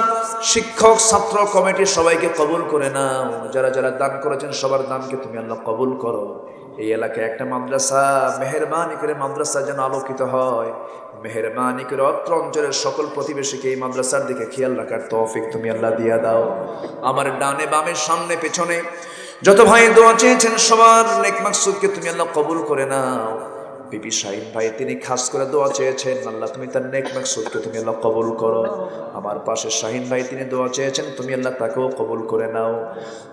শিক্ষক ছাত্র কমিটি সবাইকে কবুল করে নাও। যারা যারা দান করেছেন সবার দানকে তুমি আল্লাহ কবুল করো। এই এলাকায় একটা মাদ্রাসা মেহেরবানি করে মাদ্রাসা যেন আলোকিত হয়, মেহেরবানি করে অত্র অঞ্চলের সকল প্রতিবেশীকে এই মাদ্রাসার দিকে খেয়াল রাখার তৌফিক তুমি আল্লাহ দিয়া দাও। আমার ডানে বামে সামনে পেছনে যত ভাই দোয়া চেয়েছেন সবার নেক মাকসুদকে তুমি আল্লাহ কবুল করে নাও। বিপি শাহিন ভাই তিনি খাস করে দোয়া চেয়েছেন, আল্লাহ তুমি তার নেক মাকসুদকে তুমি আল্লাহ কবুল করো। আমার পাশে শাহিন ভাই তিনি দোয়া চেয়েছেন, তুমি আল্লাহ তাকেও কবুল করে নাও।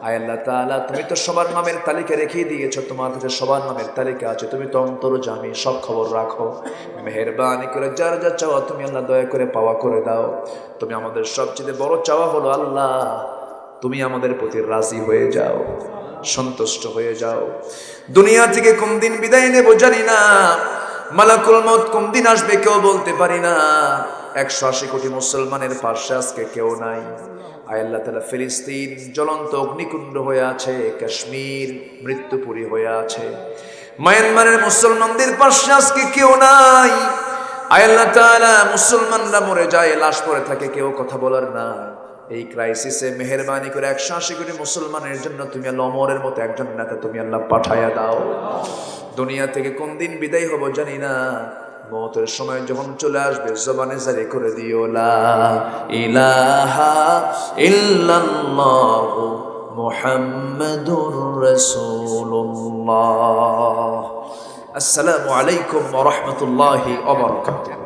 আয় আল্লাহ তাআলা তুমি তো সবার নামের তালিকা রেখে দিয়েছো, তোমার কাছে সবার নামের তালিকা আছে, তুমি তো অন্তর্যামী, সব খবর রাখো। মেহেরবানি করে যার যা চাওয়া তুমি আল্লাহ দয়া করে পাওয়া করে দাও। তুমি আমাদের সবচেয়ে বড় চাওয়া হলো আল্লাহ তুমি আমাদের প্রতি রাজি হয়ে যাও, সন্তুষ্ট হয়ে যাও। দুনিয়া থেকে কোন দিন বিদায় নেব জানি না, মালাকুল মউত কোন দিন আসবে কেউ বলতে পারি না। 180 কোটি মুসলমানের পাশে আজকে কেউ নাই। আয় আল্লাহ তাআলা ফিলিস্তিন জ্বলন্ত অগ্নিকুণ্ড হয়ে আছে, কাশ্মীর মৃত্যুপুরী হয়ে আছে, মায়ানমারের মুসলমানদের পাশে আজকে কেউ নাই। আয় আল্লাহ তাআলা মুসলমানরা মরে যায়, লাশ পড়ে থাকে, কেউ কথা বলার না। এই ক্রাইসিসে মেহেরবানি করে 180 কোটি মুসলমানের জন্য তুমি আল্লাহ ওমরের মতো একজন নেতা তুমি আল্লাহ পাঠায়া দাও। দুনিয়া থেকে কোন দিন বিদায় হব জানি না, মওতের সময় যখন চলে আসবে জবানে জারি করে দিও লা ইলাহা ইল্লাল্লাহু মুহাম্মাদুর রাসূলুল্লাহ। আসসালামু আলাইকুম ওয়া রাহমাতুল্লাহি ওয়া বারাকাতুহু।